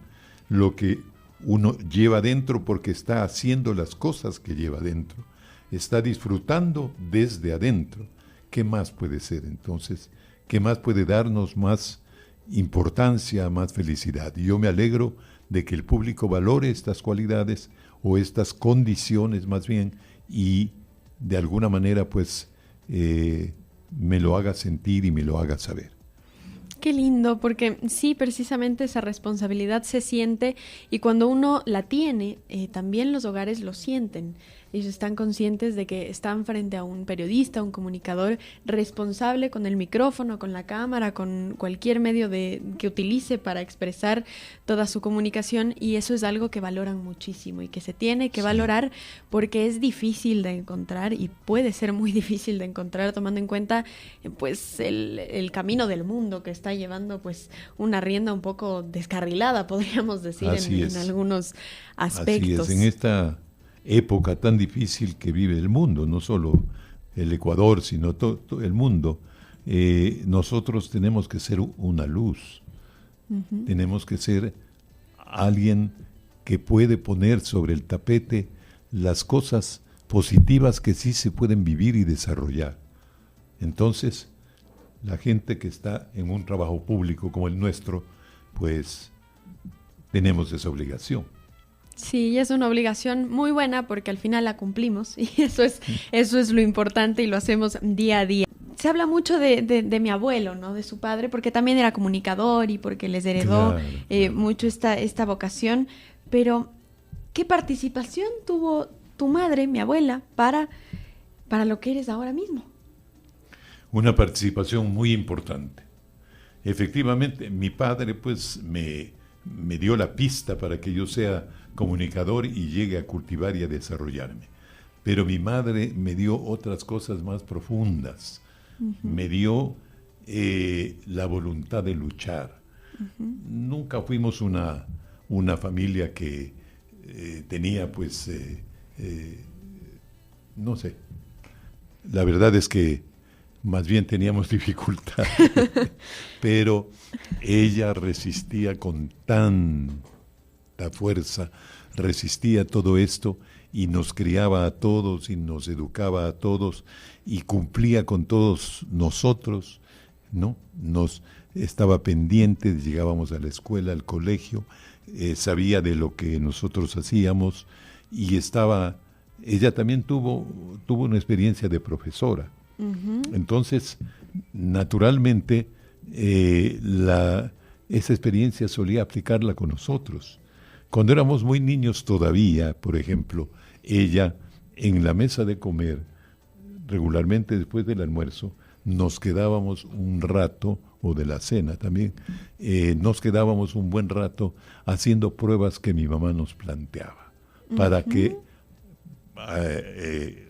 lo que uno lleva dentro porque está haciendo las cosas que lleva dentro, está disfrutando desde adentro. ¿Qué más puede ser entonces? ¿Qué más puede darnos más importancia, más felicidad? Y yo me alegro de que el público valore estas cualidades o estas condiciones más bien y de alguna manera pues me lo haga sentir y me lo haga saber. Qué lindo, porque sí, precisamente esa responsabilidad se siente y cuando uno la tiene, también los hogares lo sienten. Ellos están conscientes de que están frente a un periodista, un comunicador responsable con el micrófono, con la cámara, con cualquier medio que utilice para expresar toda su comunicación, y eso es algo que valoran muchísimo y que se tiene que valorar porque es difícil de encontrar y puede ser muy difícil de encontrar tomando en cuenta pues el camino del mundo que está llevando pues una rienda un poco descarrilada, podríamos decir, en algunos aspectos. Así es, en esta época tan difícil que vive el mundo, no solo el Ecuador, sino todo el mundo, nosotros tenemos que ser una luz, tenemos que ser alguien que puede poner sobre el tapete las cosas positivas que sí se pueden vivir y desarrollar. Entonces, la gente que está en un trabajo público como el nuestro, pues tenemos esa obligación. Sí, es una obligación muy buena porque al final la cumplimos y eso es lo importante y lo hacemos día a día. Se habla mucho de mi abuelo, ¿no? De su padre, porque también era comunicador y porque les heredó mucho esta vocación. Pero, ¿qué participación tuvo tu madre, mi abuela, para lo que eres ahora mismo? Una participación muy importante. Efectivamente, mi padre pues me dio la pista para que yo sea comunicador y llegue a cultivar y a desarrollarme. Pero mi madre me dio otras cosas más profundas. Me dio la voluntad de luchar. Nunca fuimos una familia que tenía pues, no sé, la verdad es que más bien teníamos dificultad, pero ella resistía con tanta fuerza, resistía todo esto y nos criaba a todos y nos educaba a todos y cumplía con todos nosotros, ¿no? Nos estaba pendiente, llegábamos a la escuela, al colegio, sabía de lo que nosotros hacíamos y ella también tuvo una experiencia de profesora. Entonces, naturalmente, esa experiencia solía aplicarla con nosotros. Cuando éramos muy niños todavía, por ejemplo, ella en la mesa de comer, regularmente después del almuerzo, nos quedábamos un rato, o de la cena también, nos quedábamos un buen rato haciendo pruebas que mi mamá nos planteaba, para que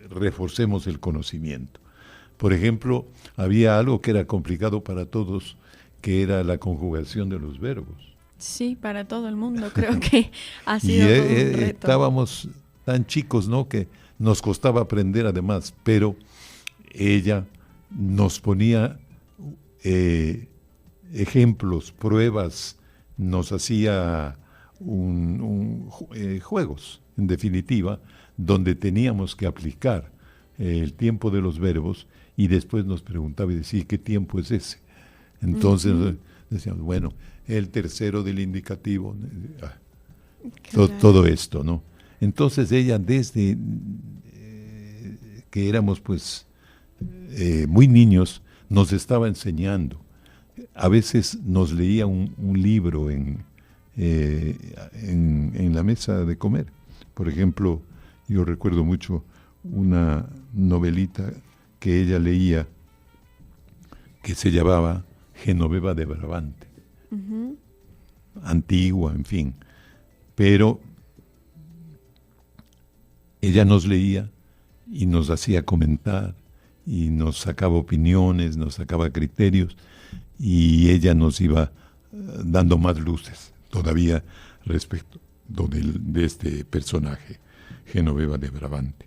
reforcemos el conocimiento. Por ejemplo, había algo que era complicado para todos, que era la conjugación de los verbos. Sí, para todo el mundo creo que ha sido todo un reto. Estábamos tan chicos, ¿no?, que nos costaba aprender además, pero ella nos ponía ejemplos, pruebas, nos hacía juegos, en definitiva, donde teníamos que aplicar el tiempo de los verbos y después nos preguntaba y decía, ¿qué tiempo es ese? Entonces decíamos, bueno, el tercero del indicativo, todo esto, ¿no? Entonces ella desde que éramos pues muy niños nos estaba enseñando. A veces nos leía un libro en la mesa de comer. Por ejemplo, yo recuerdo mucho una novelita que ella leía que se llamaba Genoveva de Brabante. Antigua, en fin. Pero ella nos leía y nos hacía comentar y nos sacaba opiniones, nos sacaba criterios y ella nos iba dando más luces todavía respecto de este personaje, Genoveva de Brabante.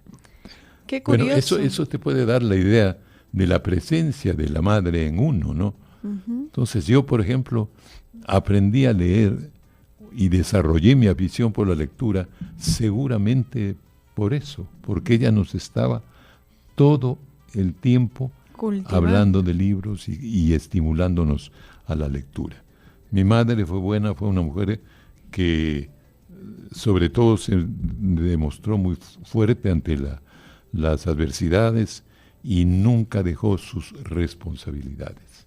Qué curioso. Bueno, eso te puede dar la idea de la presencia de la madre en uno, ¿no? Entonces yo, por ejemplo, aprendí a leer y desarrollé mi afición por la lectura seguramente por eso, porque ella nos estaba todo el tiempo hablando de libros y estimulándonos a la lectura. Mi madre fue buena, fue una mujer que sobre todo se demostró muy fuerte ante las adversidades y nunca dejó sus responsabilidades.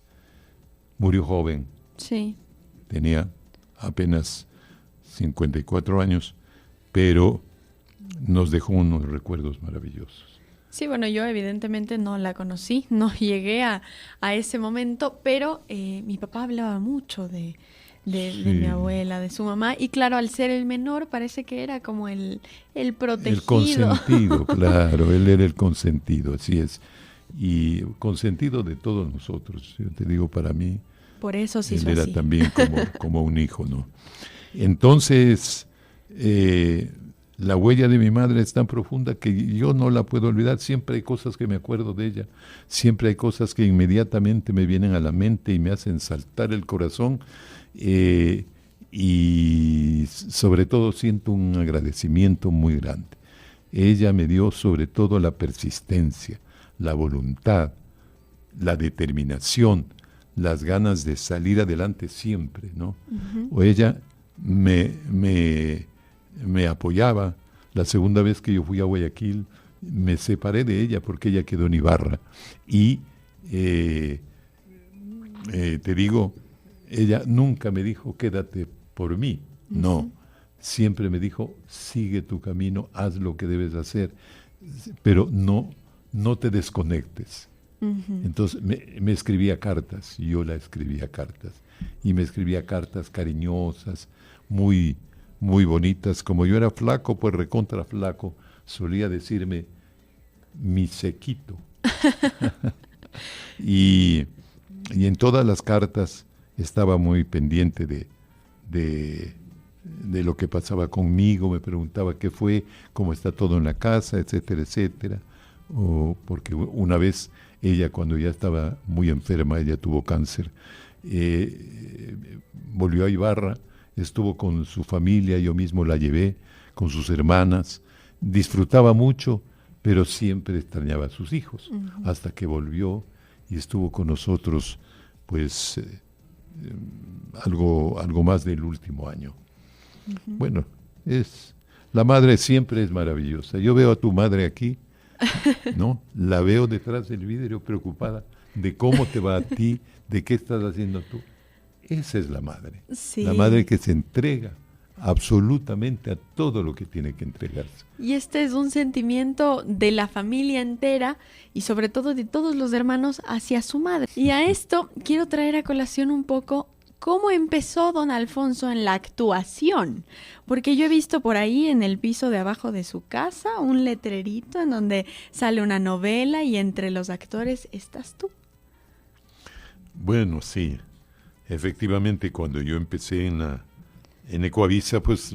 Murió joven, sí. Tenía apenas 54 años, pero nos dejó unos recuerdos maravillosos. Sí, bueno, yo evidentemente no la conocí, no llegué a ese momento, pero mi papá hablaba mucho de mi abuela, de su mamá, y claro, al ser el menor parece que era como el protegido. El consentido, claro, él era el consentido, así es, y consentido de todos nosotros, yo te digo, para mí, por eso sí él era así. también como un hijo, ¿no? Entonces, la huella de mi madre es tan profunda que yo no la puedo olvidar. Siempre hay cosas que me acuerdo de ella, siempre hay cosas que inmediatamente me vienen a la mente y me hacen saltar el corazón, y sobre todo siento un agradecimiento muy grande. Ella me dio sobre todo la persistencia, la voluntad, la determinación, las ganas de salir adelante siempre, ¿no? O ella me apoyaba. La segunda vez que yo fui a Guayaquil me separé de ella porque ella quedó en Ibarra y te digo, ella nunca me dijo quédate por mí, no, siempre me dijo sigue tu camino, haz lo que debes hacer, pero no te desconectes. Entonces me escribía cartas, y yo la escribía cartas, y me escribía cartas cariñosas, muy, muy bonitas. Como yo era flaco, pues recontra flaco, solía decirme mi sequito. y en todas las cartas estaba muy pendiente de lo que pasaba conmigo, me preguntaba qué fue, cómo está todo en la casa, etcétera, etcétera. Porque una vez ella, cuando ya estaba muy enferma, ella tuvo cáncer, volvió a Ibarra, estuvo con su familia, yo mismo la llevé, con sus hermanas, disfrutaba mucho, pero siempre extrañaba a sus hijos, hasta que volvió y estuvo con nosotros, pues, algo más del último año. Bueno, la madre siempre es maravillosa. Yo veo a tu madre aquí, ¿no? La veo detrás del vidrio preocupada. de cómo te va a ti, de qué estás haciendo tú. Esa es la madre. Sí. La madre que se entrega absolutamente a todo lo que tiene que entregarse. Y este es un sentimiento de la familia entera y sobre todo de todos los hermanos hacia su madre. Y a esto quiero traer a colación un poco cómo empezó don Alfonso en la actuación. Porque yo he visto por ahí en el piso de abajo de su casa un letrerito en donde sale una novela y entre los actores estás tú. Bueno, sí. Efectivamente, cuando yo empecé en Ecoavisa, pues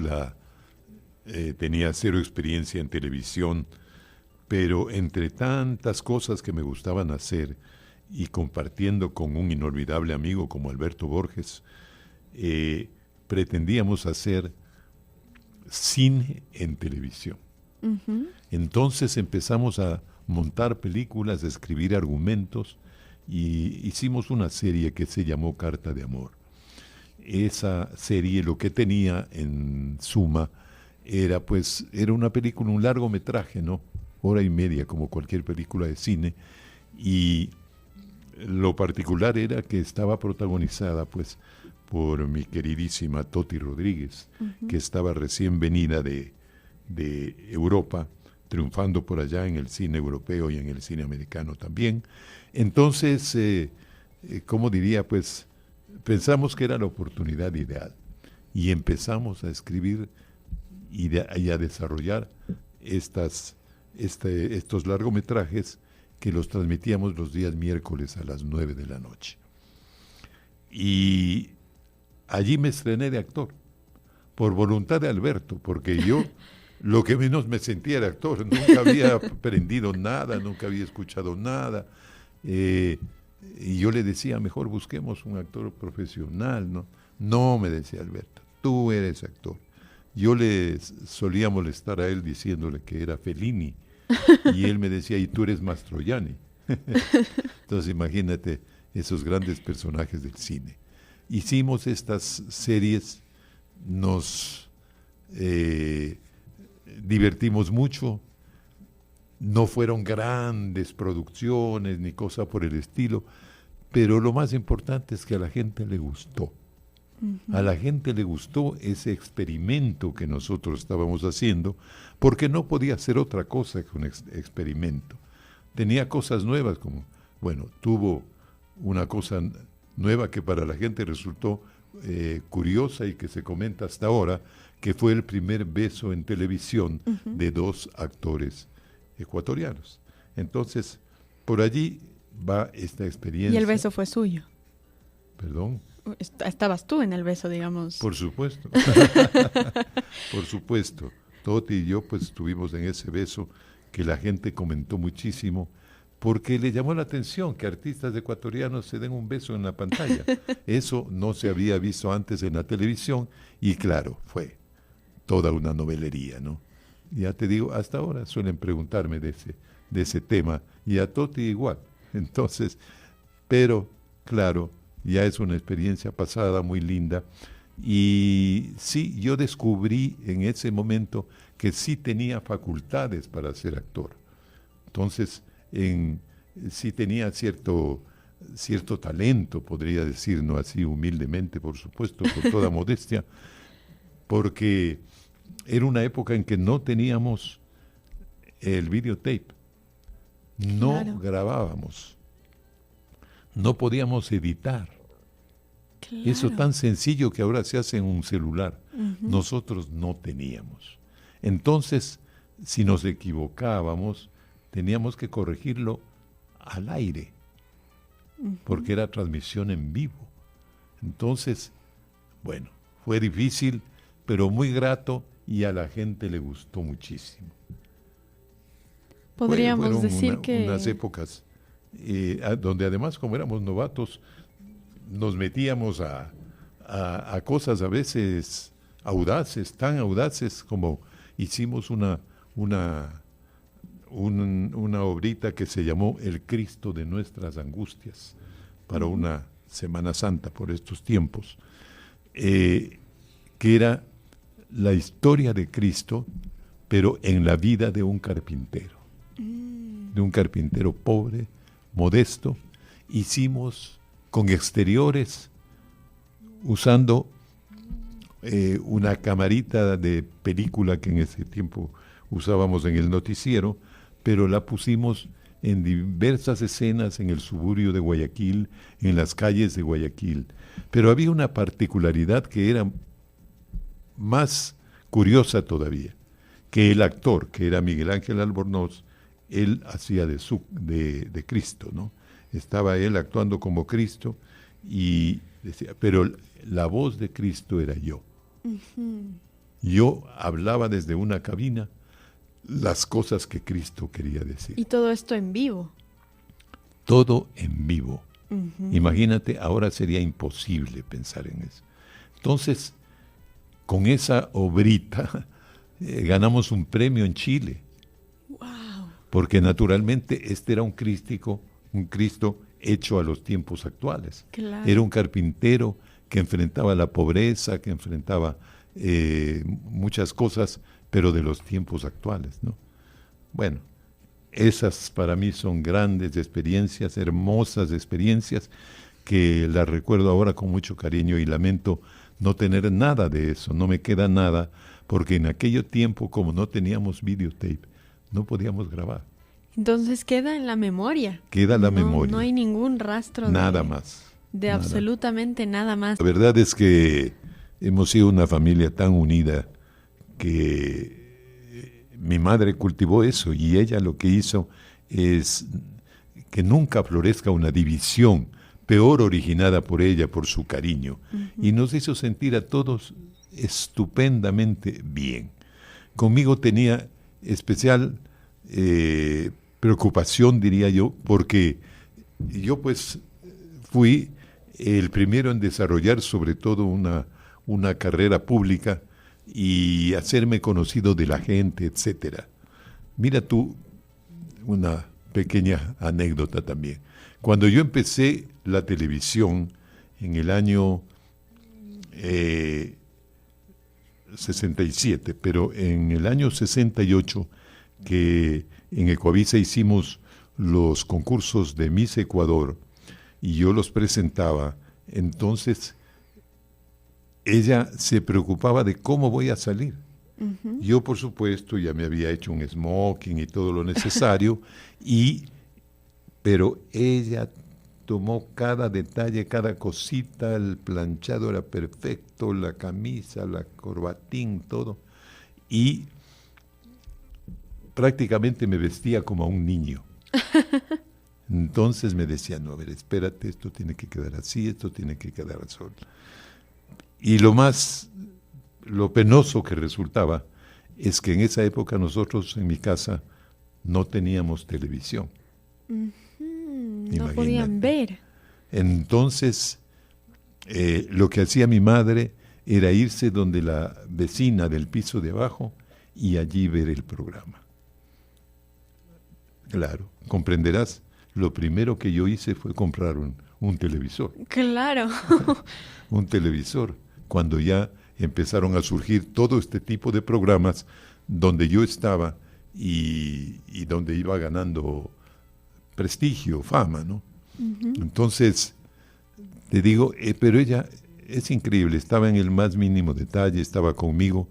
tenía cero experiencia en televisión, pero entre tantas cosas que me gustaban hacer y compartiendo con un inolvidable amigo como Alberto Borges, pretendíamos hacer cine en televisión. Uh-huh. Entonces empezamos a montar películas, a escribir argumentos y hicimos una serie que se llamó Carta de Amor. Esa serie lo que tenía en suma era una película, un largometraje, ¿no? 1:30 como cualquier película de cine, y lo particular era que estaba protagonizada pues por mi queridísima Toti Rodríguez, uh-huh, que estaba recién venida de Europa, triunfando por allá en el cine europeo y en el cine americano también. Entonces, ¿cómo diría? Pues pensamos que era la oportunidad ideal y empezamos a escribir y a desarrollar estos largometrajes que los transmitíamos los días miércoles a las 9 de la noche. Y allí me estrené de actor, por voluntad de Alberto, porque yo lo que menos me sentía era actor, nunca había aprendido nada, nunca había escuchado nada, y yo le decía, mejor busquemos un actor profesional, ¿no? No, me decía Alberto, tú eres actor. Yo le solía molestar a él diciéndole que era Fellini, y él me decía, y tú eres Mastroianni. Entonces imagínate esos grandes personajes del cine. Hicimos estas series, nos divertimos mucho, no fueron grandes producciones ni cosa por el estilo, pero lo más importante es que a la gente le gustó. Uh-huh. A la gente le gustó ese experimento que nosotros estábamos haciendo, porque no podía ser otra cosa que un experimento. Tenía cosas nuevas, como, bueno, tuvo una cosa nueva que para la gente resultó curiosa y que se comenta hasta ahora, que fue el primer beso en televisión, uh-huh, de 2 actores ecuatorianos. Entonces, por allí va esta experiencia. Y el beso fue suyo. ¿Perdón? Estabas tú en el beso, digamos. Por supuesto. Por supuesto. Toti y yo pues estuvimos en ese beso que la gente comentó muchísimo porque le llamó la atención que artistas ecuatorianos se den un beso en la pantalla. Eso no se había visto antes en la televisión y claro, fue toda una novelería, ¿no? Ya te digo, hasta ahora suelen preguntarme de ese tema y a Toti igual. Entonces, pero claro, ya es una experiencia pasada muy linda y sí, yo descubrí en ese momento que sí tenía facultades para ser actor. Entonces, sí tenía cierto talento, podría decir, no así humildemente, por supuesto, con toda modestia, porque era una época en que no teníamos el videotape, no claro, grabábamos, no podíamos editar. Claro. Eso tan sencillo que ahora se hace en un celular, uh-huh, nosotros no teníamos. Entonces, si nos equivocábamos, teníamos que corregirlo al aire, uh-huh, porque era transmisión en vivo. Entonces, bueno, fue difícil, pero muy grato y a la gente le gustó muchísimo. Podríamos decir que unas épocas donde además, como éramos novatos, nos metíamos a cosas a veces audaces, tan audaces como hicimos una obrita que se llamó El Cristo de Nuestras Angustias para una Semana Santa por estos tiempos, que era la historia de Cristo, pero en la vida de un carpintero pobre, modesto, hicimos con exteriores, usando una camarita de película que en ese tiempo usábamos en el noticiero, pero la pusimos en diversas escenas en el suburbio de Guayaquil, en las calles de Guayaquil. Pero había una particularidad que era más curiosa todavía, que el actor, que era Miguel Ángel Albornoz, él hacía de Cristo, ¿no? Estaba él actuando como Cristo y decía, pero la voz de Cristo era yo. Uh-huh. Yo hablaba desde una cabina las cosas que Cristo quería decir. Y todo esto en vivo. Todo en vivo. Uh-huh. Imagínate, ahora sería imposible pensar en eso. Entonces, con esa obrita ganamos un premio en Chile. Wow. Porque naturalmente este era un Cristo hecho a los tiempos actuales. Claro. Era un carpintero que enfrentaba la pobreza, que enfrentaba muchas cosas, pero de los tiempos actuales, ¿no? Bueno, esas para mí son grandes experiencias, hermosas experiencias, que las recuerdo ahora con mucho cariño y lamento no tener nada de eso, no me queda nada, porque en aquello tiempo, como no teníamos videotape, no podíamos grabar. Entonces queda en la memoria. Queda en la memoria. No hay ningún rastro nada más. De nada. Absolutamente nada más. La verdad es que hemos sido una familia tan unida que mi madre cultivó eso, y ella lo que hizo es que nunca florezca una división, peor originada por ella, por su cariño. Uh-huh. Y nos hizo sentir a todos estupendamente bien. Conmigo tenía especial preocupación, diría yo, porque yo pues fui el primero en desarrollar sobre todo una carrera pública y hacerme conocido de la gente, etcétera. Mira tú, una pequeña anécdota también. Cuando yo empecé la televisión en el año 67, pero en el año 68, que en Ecuavisa hicimos los concursos de Miss Ecuador y yo los presentaba, entonces ella se preocupaba de cómo voy a salir. Uh-huh. Yo, por supuesto, ya me había hecho un smoking y todo lo necesario, pero ella tomó cada detalle, cada cosita, el planchado era perfecto, la camisa, la corbatín, todo, y prácticamente me vestía como a un niño. Entonces me decía, no, a ver, espérate, esto tiene que quedar así, esto tiene que quedar así. Y lo penoso que resultaba es que en esa época nosotros en mi casa no teníamos televisión. Uh-huh. No podían ver. Entonces, lo que hacía mi madre era irse donde la vecina del piso de abajo y allí ver el programa. Claro, comprenderás, lo primero que yo hice fue comprar un televisor. Claro. Un televisor, cuando ya empezaron a surgir todo este tipo de programas donde yo estaba y donde iba ganando prestigio, fama, ¿no? Uh-huh. Entonces, te digo, pero ella es increíble, estaba en el más mínimo detalle, estaba conmigo.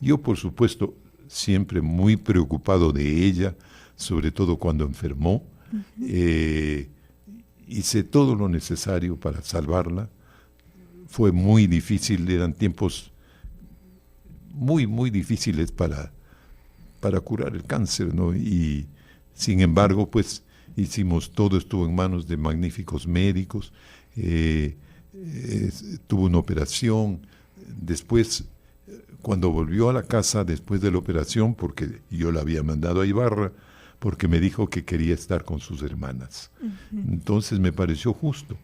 Yo, por supuesto, siempre muy preocupado de ella, sobre todo cuando enfermó. Uh-huh. Hice todo lo necesario para salvarla. Fue muy difícil, eran tiempos muy, muy difíciles para curar el cáncer, ¿no? Y sin embargo, pues hicimos todo, estuvo en manos de magníficos médicos, tuvo una operación. Después, cuando volvió a la casa después de la operación, porque yo la había mandado a Ibarra, porque me dijo que quería estar con sus hermanas. Uh-huh. Entonces me pareció justo.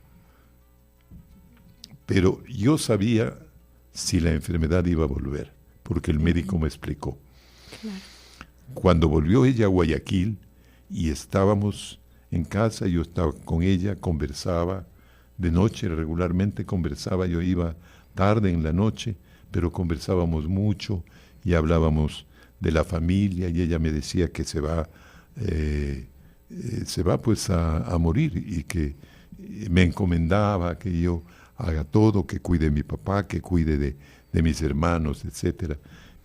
Pero yo sabía si la enfermedad iba a volver, porque el médico me explicó. Claro. Cuando volvió ella a Guayaquil y estábamos en casa, yo estaba con ella, conversaba, de noche regularmente conversaba, yo iba tarde en la noche, pero conversábamos mucho y hablábamos de la familia, y ella me decía que se va pues a morir, y que me encomendaba que yo haga todo, que cuide de mi papá, que cuide de mis hermanos, etcétera.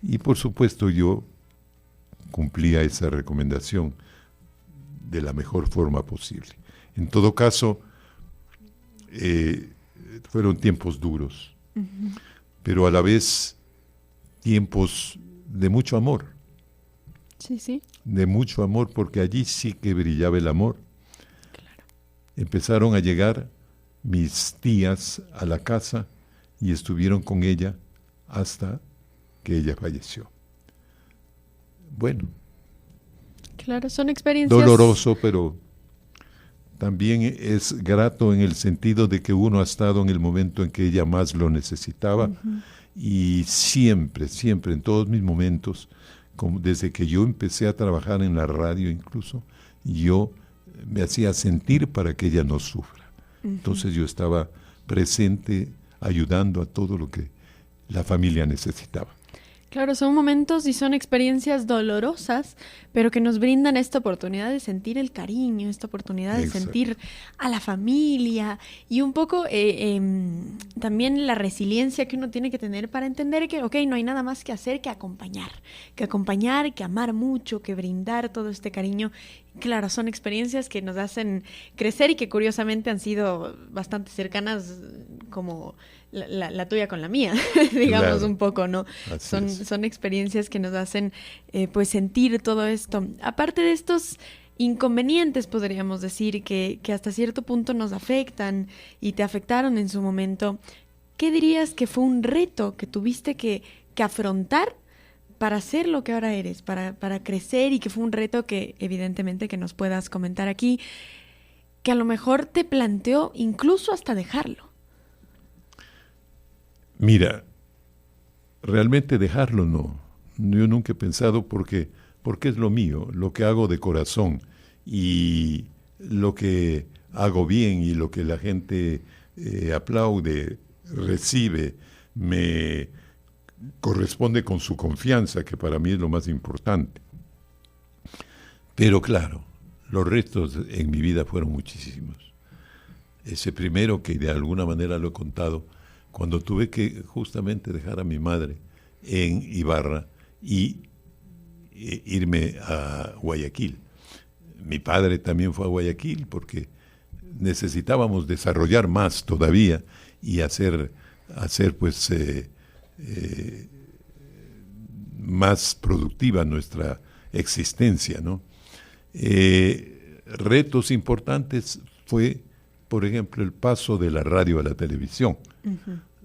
Y por supuesto yo cumplía esa recomendación de la mejor forma posible. En todo caso, fueron tiempos duros, pero a la vez tiempos de mucho amor. Sí, sí. De mucho amor, porque allí sí que brillaba el amor. Claro. Empezaron a llegar mis tías a la casa y estuvieron con ella hasta que ella falleció. Bueno. Claro, son experiencias... Doloroso, pero también es grato en el sentido de que uno ha estado en el momento en que ella más lo necesitaba. Y siempre, siempre, en todos mis momentos, desde que yo empecé a trabajar en la radio incluso, yo me hacía sentir para que ella no sufra. Entonces yo estaba presente, ayudando a todo lo que la familia necesitaba. Claro, son momentos y son experiencias dolorosas, pero que nos brindan esta oportunidad de sentir el cariño, esta oportunidad de sentir a la familia y un poco también la resiliencia que uno tiene que tener para entender que, no hay nada más que hacer que acompañar, que amar mucho, que brindar todo este cariño. Claro, son experiencias que nos hacen crecer y que curiosamente han sido bastante cercanas, como la tuya con la mía, digamos, claro. Un poco, ¿no? Son experiencias que nos hacen pues sentir todo esto. Aparte de estos inconvenientes, podríamos decir, que hasta cierto punto nos afectan y te afectaron en su momento, ¿qué dirías que fue un reto que tuviste que afrontar para ser lo que ahora eres, para crecer, y que fue un reto que evidentemente que nos puedas comentar aquí, que a lo mejor te planteó incluso hasta dejarlo? Mira, realmente dejarlo no. Yo nunca he pensado porque es lo mío, lo que hago de corazón y lo que hago bien y lo que la gente aplaude, recibe, me corresponde con su confianza, que para mí es lo más importante. Pero claro, los retos en mi vida fueron muchísimos. Ese primero, que de alguna manera lo he contado, cuando tuve que justamente dejar a mi madre en Ibarra y irme a Guayaquil. Mi padre también fue a Guayaquil porque necesitábamos desarrollar más todavía y hacer pues más productiva nuestra existencia, ¿no? Retos importantes fue, por ejemplo, el paso de la radio a la televisión.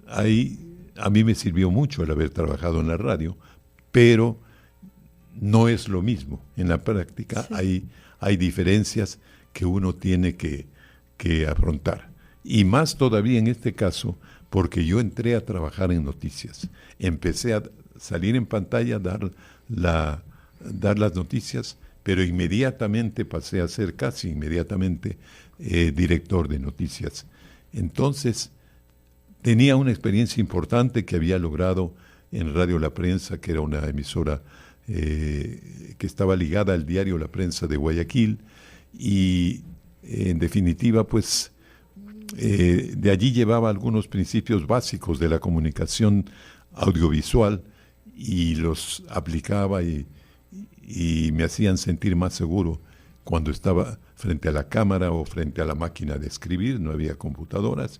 Ahí a mí me sirvió mucho el haber trabajado en la radio, pero no es lo mismo. En la práctica hay diferencias que uno tiene que afrontar. Y más todavía en este caso, porque yo entré a trabajar en noticias. Empecé a salir en pantalla, dar las noticias, pero inmediatamente pasé a ser casi inmediatamente director de noticias. Entonces, tenía una experiencia importante que había logrado en Radio La Prensa, que era una emisora que estaba ligada al diario La Prensa de Guayaquil, y en definitiva, pues, de allí llevaba algunos principios básicos de la comunicación audiovisual y los aplicaba y me hacían sentir más seguro cuando estaba frente a la cámara o frente a la máquina de escribir. No había computadoras,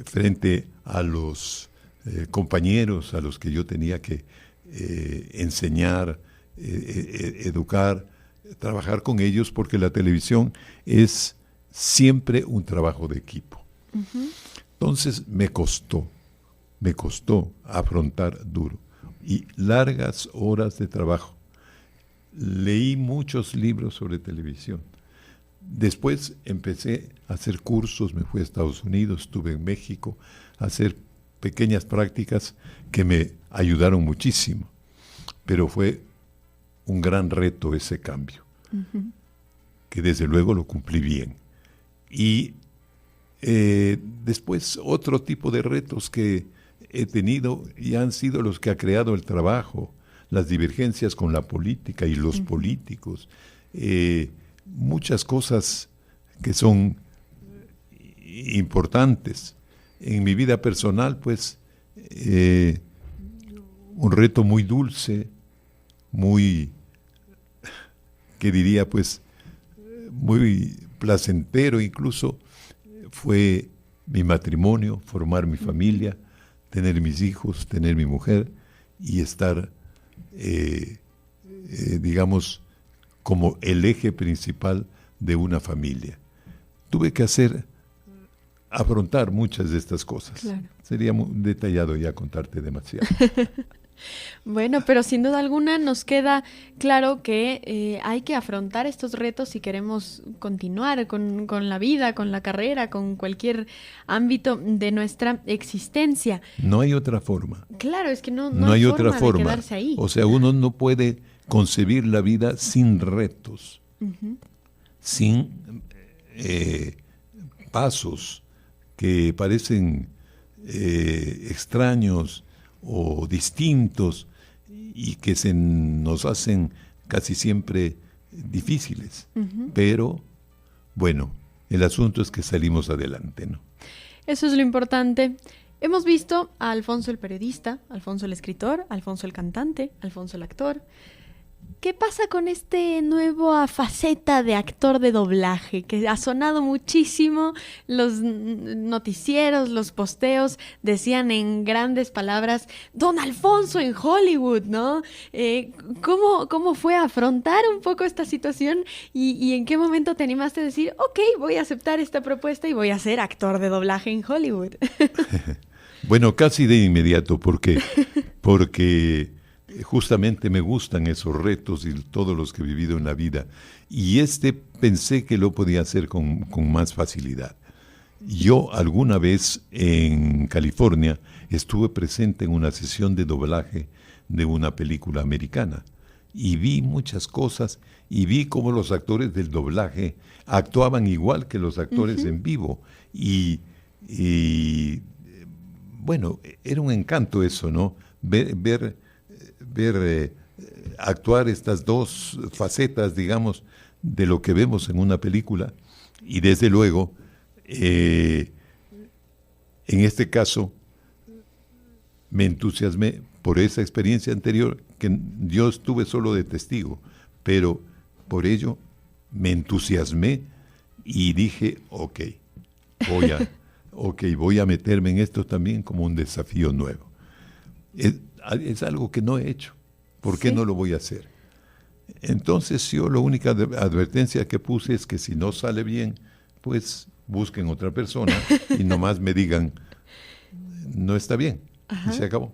frente a los compañeros a los que yo tenía que enseñar, educar, trabajar con ellos, porque la televisión es siempre un trabajo de equipo. Entonces me costó afrontar duro y largas horas de trabajo. Leí muchos libros sobre televisión. Después empecé a hacer cursos, me fui a Estados Unidos, estuve en México a hacer pequeñas prácticas que me ayudaron muchísimo, pero fue un gran reto ese cambio, que desde luego lo cumplí bien. Y después otro tipo de retos que he tenido y han sido los que ha creado el trabajo, las divergencias con la política y los políticos, muchas cosas que son importantes. En mi vida personal, pues, un reto muy dulce, muy, que diría, pues, muy placentero incluso, fue mi matrimonio, formar mi familia, tener mis hijos, tener mi mujer y estar, digamos, como el eje principal de una familia. Tuve que afrontar muchas de estas cosas. Claro. Sería muy detallado ya contarte demasiado. Bueno, pero sin duda alguna nos queda claro que hay que afrontar estos retos si queremos continuar con la vida, con la carrera, con cualquier ámbito de nuestra existencia. No hay otra forma. Claro, es que no hay forma otra forma de quedarse ahí. O sea, uno no puede concebir la vida sin retos, sin pasos que parecen extraños o distintos y que se nos hacen casi siempre difíciles. Pero, bueno, el asunto es que salimos adelante, ¿no? Eso es lo importante. Hemos visto a Alfonso el periodista, Alfonso el escritor, Alfonso el cantante, Alfonso el actor. ¿Qué pasa con este nueva faceta de actor de doblaje que ha sonado muchísimo? Los noticieros, los posteos decían en grandes palabras, Don Alfonso en Hollywood, ¿no? ¿Cómo fue afrontar un poco esta situación y en qué momento te animaste a decir, ok, voy a aceptar esta propuesta y voy a ser actor de doblaje en Hollywood? Bueno, casi de inmediato, porque justamente me gustan esos retos y todos los que he vivido en la vida. Y pensé que lo podía hacer con más facilidad. Yo alguna vez en California estuve presente en una sesión de doblaje de una película americana. Y vi muchas cosas y vi cómo los actores del doblaje actuaban igual que los actores en vivo. Y bueno, era un encanto eso, ¿no? Ver actuar estas dos facetas, digamos, de lo que vemos en una película. Y desde luego, en este caso, me entusiasmé por esa experiencia anterior, que yo estuve solo de testigo, pero por ello me entusiasmé y dije, ok, voy a meterme en esto también como un desafío nuevo. Es algo que no he hecho. ¿Por qué no lo voy a hacer? Entonces yo la única advertencia que puse es que si no sale bien, pues busquen otra persona y nomás me digan, no está bien. Ajá. Y se acabó.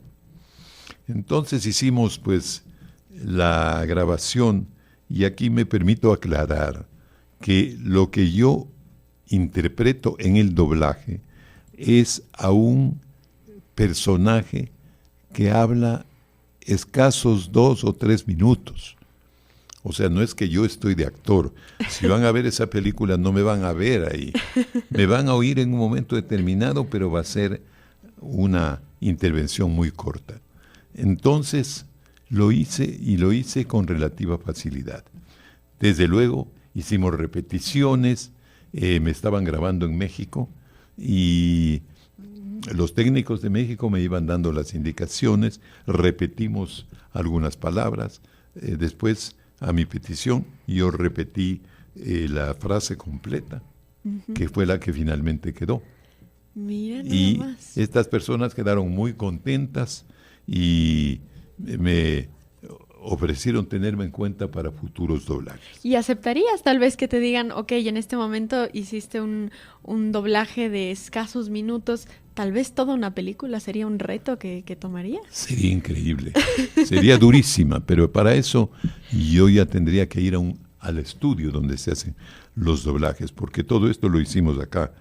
Entonces hicimos pues la grabación y aquí me permito aclarar que lo que yo interpreto en el doblaje es a un personaje que habla escasos 2 o 3 minutos. O sea, no es que yo estoy de actor. Si van a ver esa película, no me van a ver ahí. Me van a oír en un momento determinado, pero va a ser una intervención muy corta. Entonces, lo hice con relativa facilidad. Desde luego, hicimos repeticiones, me estaban grabando en México y los técnicos de México me iban dando las indicaciones, repetimos algunas palabras, después a mi petición yo repetí la frase completa, que fue la que finalmente quedó. Mira nada y más. Estas personas quedaron muy contentas y me ofrecieron tenerme en cuenta para futuros doblajes. ¿Y aceptarías tal vez que te digan, ok, en este momento hiciste un doblaje de escasos minutos, tal vez toda una película sería un reto que tomarías? Sería increíble, sería durísima, pero para eso yo ya tendría que ir al estudio donde se hacen los doblajes, porque todo esto lo hicimos acá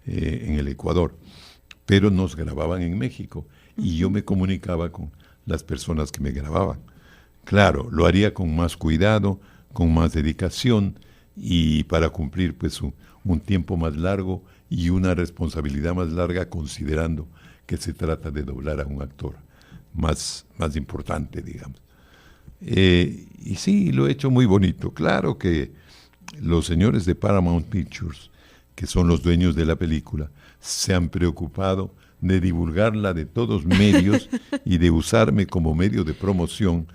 en el Ecuador, pero nos grababan en México y yo me comunicaba con las personas que me grababan. Claro, lo haría con más cuidado, con más dedicación y para cumplir pues un tiempo más largo y una responsabilidad más larga, considerando que se trata de doblar a un actor más importante, digamos. Y sí, lo he hecho muy bonito. Claro que los señores de Paramount Pictures, que son los dueños de la película, se han preocupado de divulgarla de todos medios y de usarme como medio de promoción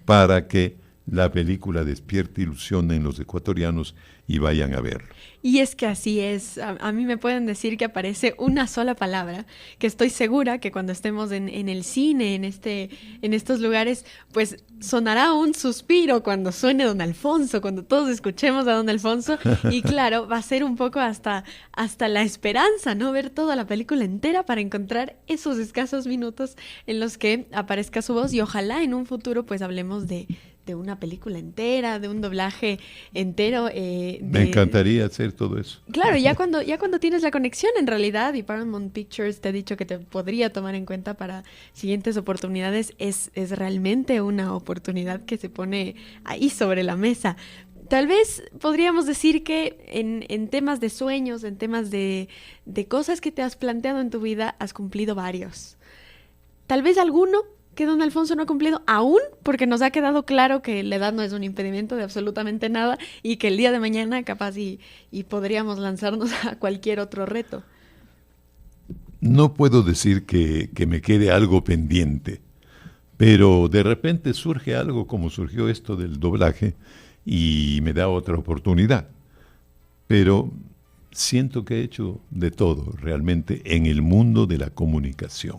para que la película despierte ilusión en los ecuatorianos y vayan a verlo. Y es que así es. A mí me pueden decir que aparece una sola palabra, que estoy segura que cuando estemos en el cine, en estos lugares, pues sonará un suspiro cuando suene Don Alfonso, cuando todos escuchemos a Don Alfonso. Y claro, va a ser un poco hasta la esperanza, ¿no? Ver toda la película entera para encontrar esos escasos minutos en los que aparezca su voz y ojalá en un futuro pues hablemos de una película entera, de un doblaje entero. Me encantaría hacer todo eso. Claro, ya cuando tienes la conexión en realidad y Paramount Pictures te ha dicho que te podría tomar en cuenta para siguientes oportunidades, es realmente una oportunidad que se pone ahí sobre la mesa. Tal vez podríamos decir que en temas de sueños, en temas de cosas que te has planteado en tu vida, has cumplido varios. Tal vez alguno que don Alfonso no ha cumplido aún, porque nos ha quedado claro que la edad no es un impedimento de absolutamente nada y que el día de mañana capaz y podríamos lanzarnos a cualquier otro reto. No puedo decir que me quede algo pendiente, pero de repente surge algo como surgió esto del doblaje y me da otra oportunidad. Pero siento que he hecho de todo realmente en el mundo de la comunicación.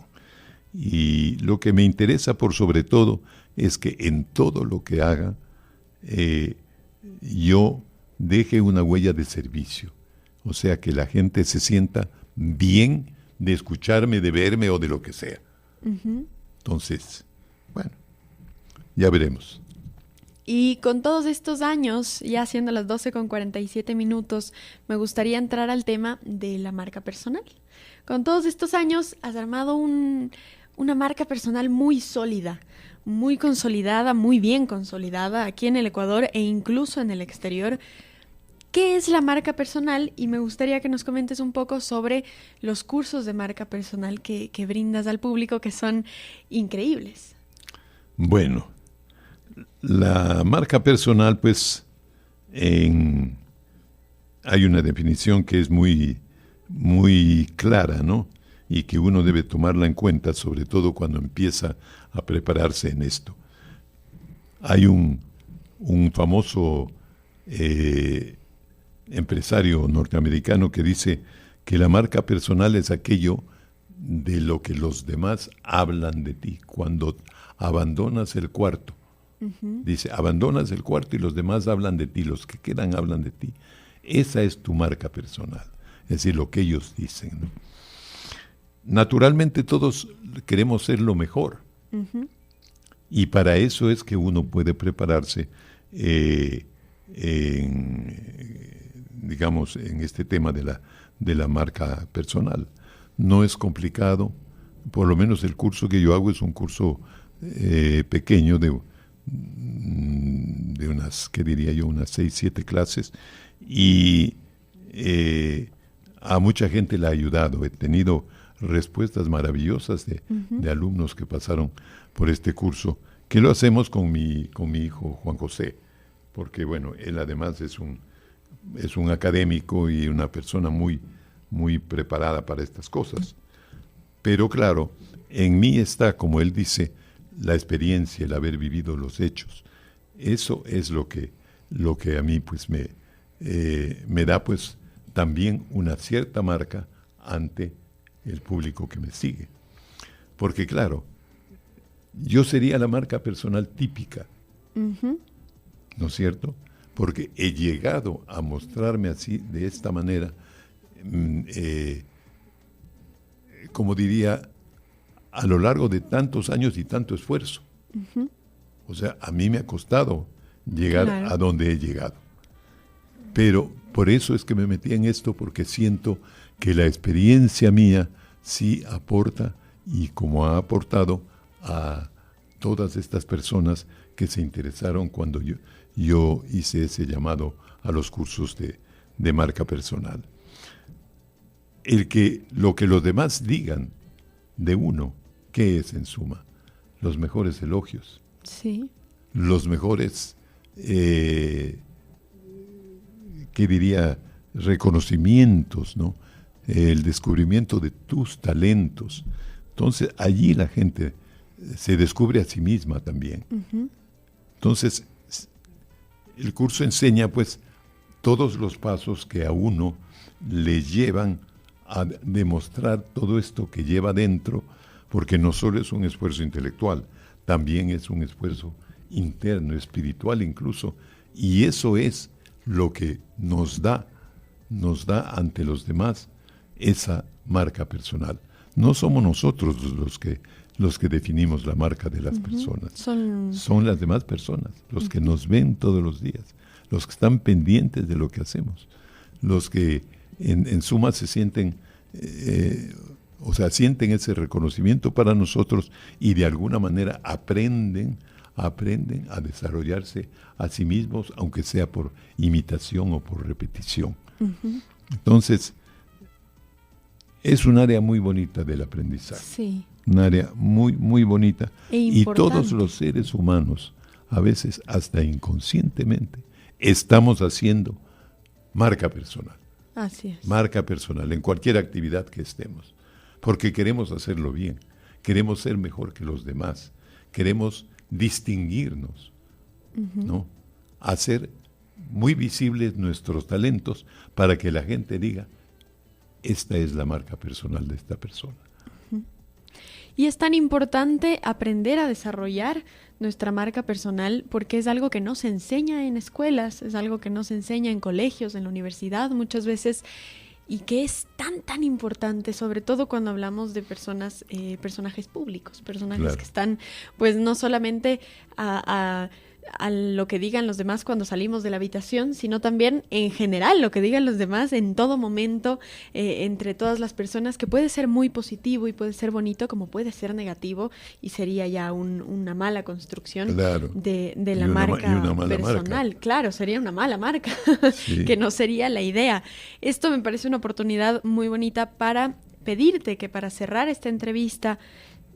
Y lo que me interesa por sobre todo es que en todo lo que haga yo deje una huella de servicio. O sea, que la gente se sienta bien de escucharme, de verme o de lo que sea. Uh-huh. Entonces, bueno, ya veremos. Y con todos estos años, ya siendo las 12:47, me gustaría entrar al tema de la marca personal. Con todos estos años has armado una marca personal muy sólida, muy consolidada, muy bien consolidada aquí en el Ecuador e incluso en el exterior. ¿Qué es la marca personal? Y me gustaría que nos comentes un poco sobre los cursos de marca personal que brindas al público, que son increíbles. Bueno, la marca personal, pues, hay una definición que es muy, muy clara, ¿no? Y que uno debe tomarla en cuenta, sobre todo cuando empieza a prepararse en esto. Hay un famoso empresario norteamericano que dice que la marca personal es aquello de lo que los demás hablan de ti. Cuando abandonas el cuarto, uh-huh. Dice, abandonas el cuarto y los demás hablan de ti, los que quedan hablan de ti. Esa es tu marca personal, es decir, lo que ellos dicen, ¿no? Naturalmente todos queremos ser lo mejor. Uh-huh. Y para eso es que uno puede prepararse digamos, en este tema de la marca personal. No es complicado, por lo menos el curso que yo hago es un curso pequeño de unas, ¿qué diría yo? Unas 6, 7 clases y a mucha gente le ha ayudado. He tenido respuestas maravillosas de alumnos que pasaron por este curso, que lo hacemos con mi hijo Juan José, porque bueno, él además es un académico y una persona muy, muy preparada para estas cosas. Pero claro, en mí está, como él dice, la experiencia, el haber vivido los hechos. Eso es lo que a mí pues me da pues también una cierta marca ante el público que me sigue. Porque claro, yo sería la marca personal típica, uh-huh. ¿No es cierto? Porque he llegado a mostrarme así, de esta manera, como diría, a lo largo de tantos años y tanto esfuerzo. Uh-huh. O sea, a mí me ha costado llegar a donde he llegado. Pero por eso es que me metí en esto, porque siento que la experiencia mía sí aporta, y como ha aportado a todas estas personas que se interesaron cuando yo hice ese llamado a los cursos de marca personal. Lo que los demás digan de uno, ¿qué es en suma? Los mejores elogios. Sí. Los mejores, ¿qué diría? reconocimientos, ¿no? El descubrimiento de tus talentos. Entonces, allí la gente se descubre a sí misma también. Uh-huh. Entonces, el curso enseña, pues, todos los pasos que a uno le llevan a demostrar todo esto que lleva dentro, porque no solo es un esfuerzo intelectual, también es un esfuerzo interno, espiritual incluso, y eso es lo que nos da ante los demás esa marca personal. No somos nosotros los que definimos la marca de las uh-huh. personas. Son las demás personas, los uh-huh. que nos ven todos los días, los que están pendientes de lo que hacemos, los que en suma se sienten, sienten ese reconocimiento para nosotros y de alguna manera aprenden a desarrollarse a sí mismos, aunque sea por imitación o por repetición. Uh-huh. Entonces, es un área muy bonita del aprendizaje. Sí. Un área muy, muy bonita. Y todos los seres humanos, a veces hasta inconscientemente, estamos haciendo marca personal. Así es. Marca personal en cualquier actividad que estemos. Porque queremos hacerlo bien. Queremos ser mejor que los demás. Queremos distinguirnos, uh-huh. ¿no? Hacer muy visibles nuestros talentos para que la gente diga, esta es la marca personal de esta persona. Uh-huh. Y es tan importante aprender a desarrollar nuestra marca personal porque es algo que no se enseña en escuelas, es algo que no se enseña en colegios, en la universidad muchas veces, y que es tan importante, sobre todo cuando hablamos de personajes públicos, personajes claro. que están, pues no solamente a lo que digan los demás cuando salimos de la habitación, sino también en general lo que digan los demás en todo momento, entre todas las personas, que puede ser muy positivo y puede ser bonito, como puede ser negativo, y sería ya una mala construcción claro. de la marca personal. Marca. Claro, sería una mala marca, sí. que no sería la idea. Esto me parece una oportunidad muy bonita para pedirte que para cerrar esta entrevista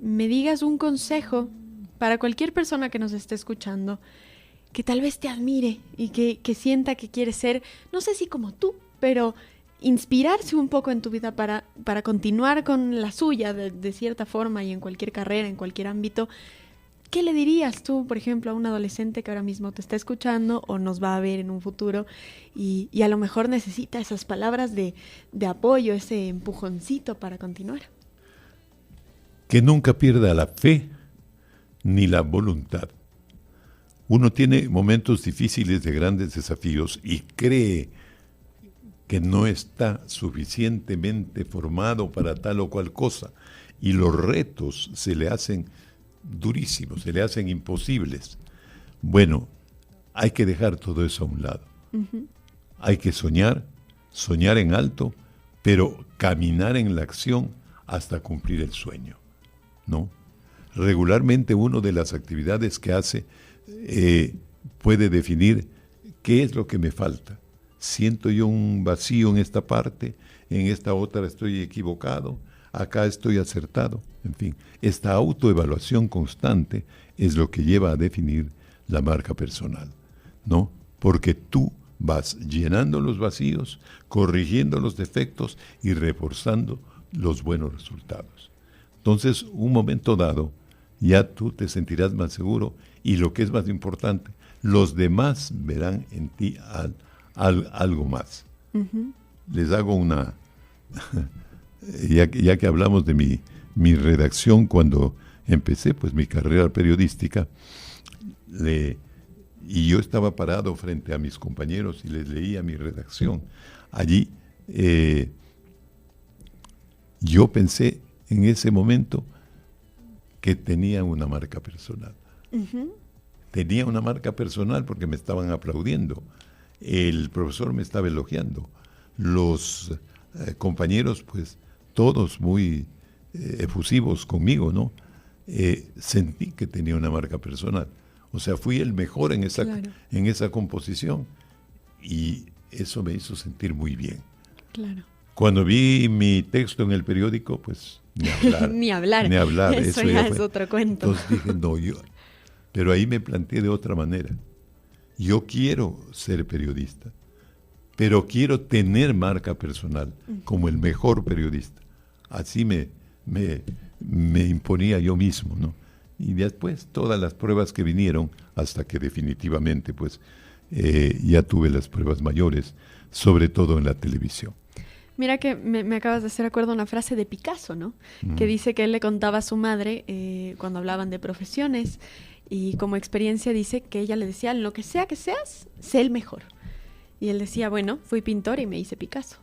me digas un consejo para cualquier persona que nos esté escuchando, que tal vez te admire y que sienta que quiere ser, no sé si como tú, pero inspirarse un poco en tu vida para continuar con la suya de cierta forma y en cualquier carrera, en cualquier ámbito. ¿Qué le dirías tú, por ejemplo, a un adolescente que ahora mismo te está escuchando o nos va a ver en un futuro y a lo mejor necesita esas palabras de apoyo, ese empujoncito para continuar? Que nunca pierda la fe ni la voluntad. Uno tiene momentos difíciles de grandes desafíos y cree que no está suficientemente formado para tal o cual cosa, y los retos se le hacen durísimos, se le hacen imposibles. Bueno, hay que dejar todo eso a un lado. Uh-huh. Hay que soñar en alto, pero caminar en la acción hasta cumplir el sueño, ¿no? Regularmente una de las actividades que hace puede definir qué es lo que me falta. Siento yo un vacío en esta parte, en esta otra estoy equivocado, acá estoy acertado. En fin, esta autoevaluación constante es lo que lleva a definir la marca personal, ¿no? Porque tú vas llenando los vacíos, corrigiendo los defectos y reforzando los buenos resultados. Entonces, un momento dado, ya tú te sentirás más seguro y lo que es más importante, los demás verán en ti algo más. Uh-huh. Les hago una... ya que hablamos de mi redacción, cuando empecé pues mi carrera periodística, y yo estaba parado frente a mis compañeros y les leía mi redacción. Allí yo pensé en ese momento que tenía una marca personal. Uh-huh. Tenía una marca personal porque me estaban aplaudiendo. El profesor me estaba elogiando. Los compañeros, pues, todos muy efusivos conmigo, ¿no? Sentí que tenía una marca personal. O sea, fui el mejor en esa composición y eso me hizo sentir muy bien. Claro. Cuando vi mi texto en el periódico, pues, ni hablar. Eso ya es otro cuento. Entonces dije, no, pero ahí me planteé de otra manera. Yo quiero ser periodista, pero quiero tener marca personal como el mejor periodista. Así me imponía yo mismo, ¿no? Y después todas las pruebas que vinieron, hasta que definitivamente pues ya tuve las pruebas mayores, sobre todo en la televisión. Mira que me acabas de hacer acuerdo a una frase de Picasso, ¿no? Que dice que él le contaba a su madre cuando hablaban de profesiones, y como experiencia dice que ella le decía: lo que sea que seas, sé el mejor. Y él decía: bueno, fui pintor y me hice Picasso.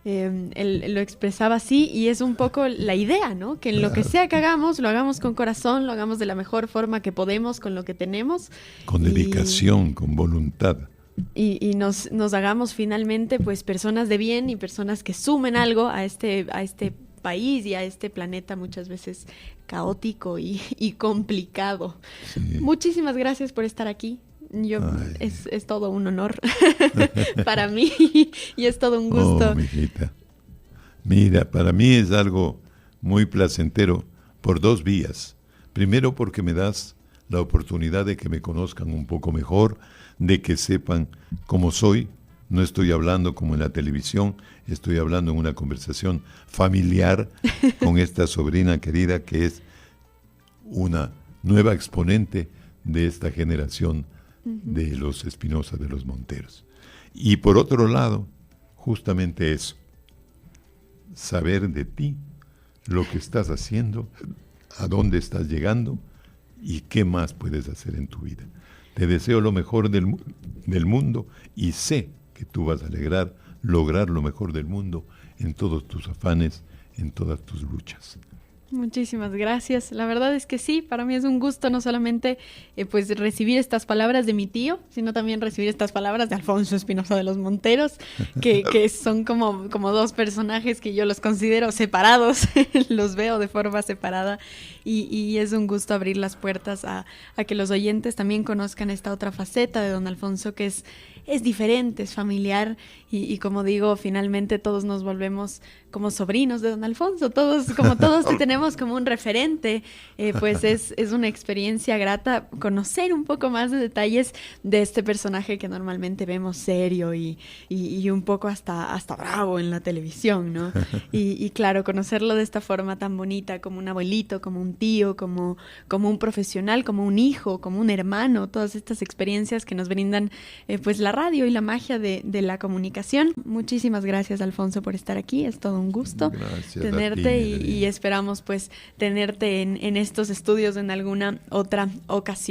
Él lo expresaba así, y es un poco la idea, ¿no? Que en lo que sea que hagamos, lo hagamos con corazón, lo hagamos de la mejor forma que podemos, con lo que tenemos. Con dedicación, con voluntad. Y nos hagamos finalmente pues personas de bien y personas que sumen algo a este país y a este planeta muchas veces caótico y complicado. Sí. Muchísimas gracias por estar aquí. Es todo un honor para mí y es todo un gusto. Oh, mijita. Mira, para mí es algo muy placentero por dos vías. Primero, porque me das la oportunidad de que me conozcan un poco mejor, de que sepan cómo soy. No estoy hablando como en la televisión, estoy hablando en una conversación familiar con esta sobrina querida que es una nueva exponente de esta generación de los Espinosa de los Monteros. Y por otro lado, justamente eso, saber de ti, lo que estás haciendo, a dónde estás llegando y qué más puedes hacer en tu vida. Te deseo lo mejor del mundo y sé que tú vas a lograr lo mejor del mundo en todos tus afanes, en todas tus luchas. Muchísimas gracias. La verdad es que sí, para mí es un gusto no solamente pues recibir estas palabras de mi tío, sino también recibir estas palabras de Alfonso Espinosa de los Monteros, que son como dos personajes que yo los considero separados, los veo de forma separada, y es un gusto abrir las puertas a que los oyentes también conozcan esta otra faceta de don Alfonso, que es diferente, es familiar, y como digo, finalmente todos nos volvemos como sobrinos de don Alfonso, todos te tenemos como un referente, pues es una experiencia grata conocer un poco más de detalles de este personaje que normalmente vemos serio y un poco hasta bravo en la televisión, ¿no? Y claro, conocerlo de esta forma tan bonita, como un abuelito, como un tío, como un profesional, como un hijo, como un hermano, todas estas experiencias que nos brindan pues la radio y la magia de la comunicación. Muchísimas gracias, Alfonso, por estar aquí, es todo un gusto tenerte y esperamos pues tenerte en estos estudios en alguna otra ocasión.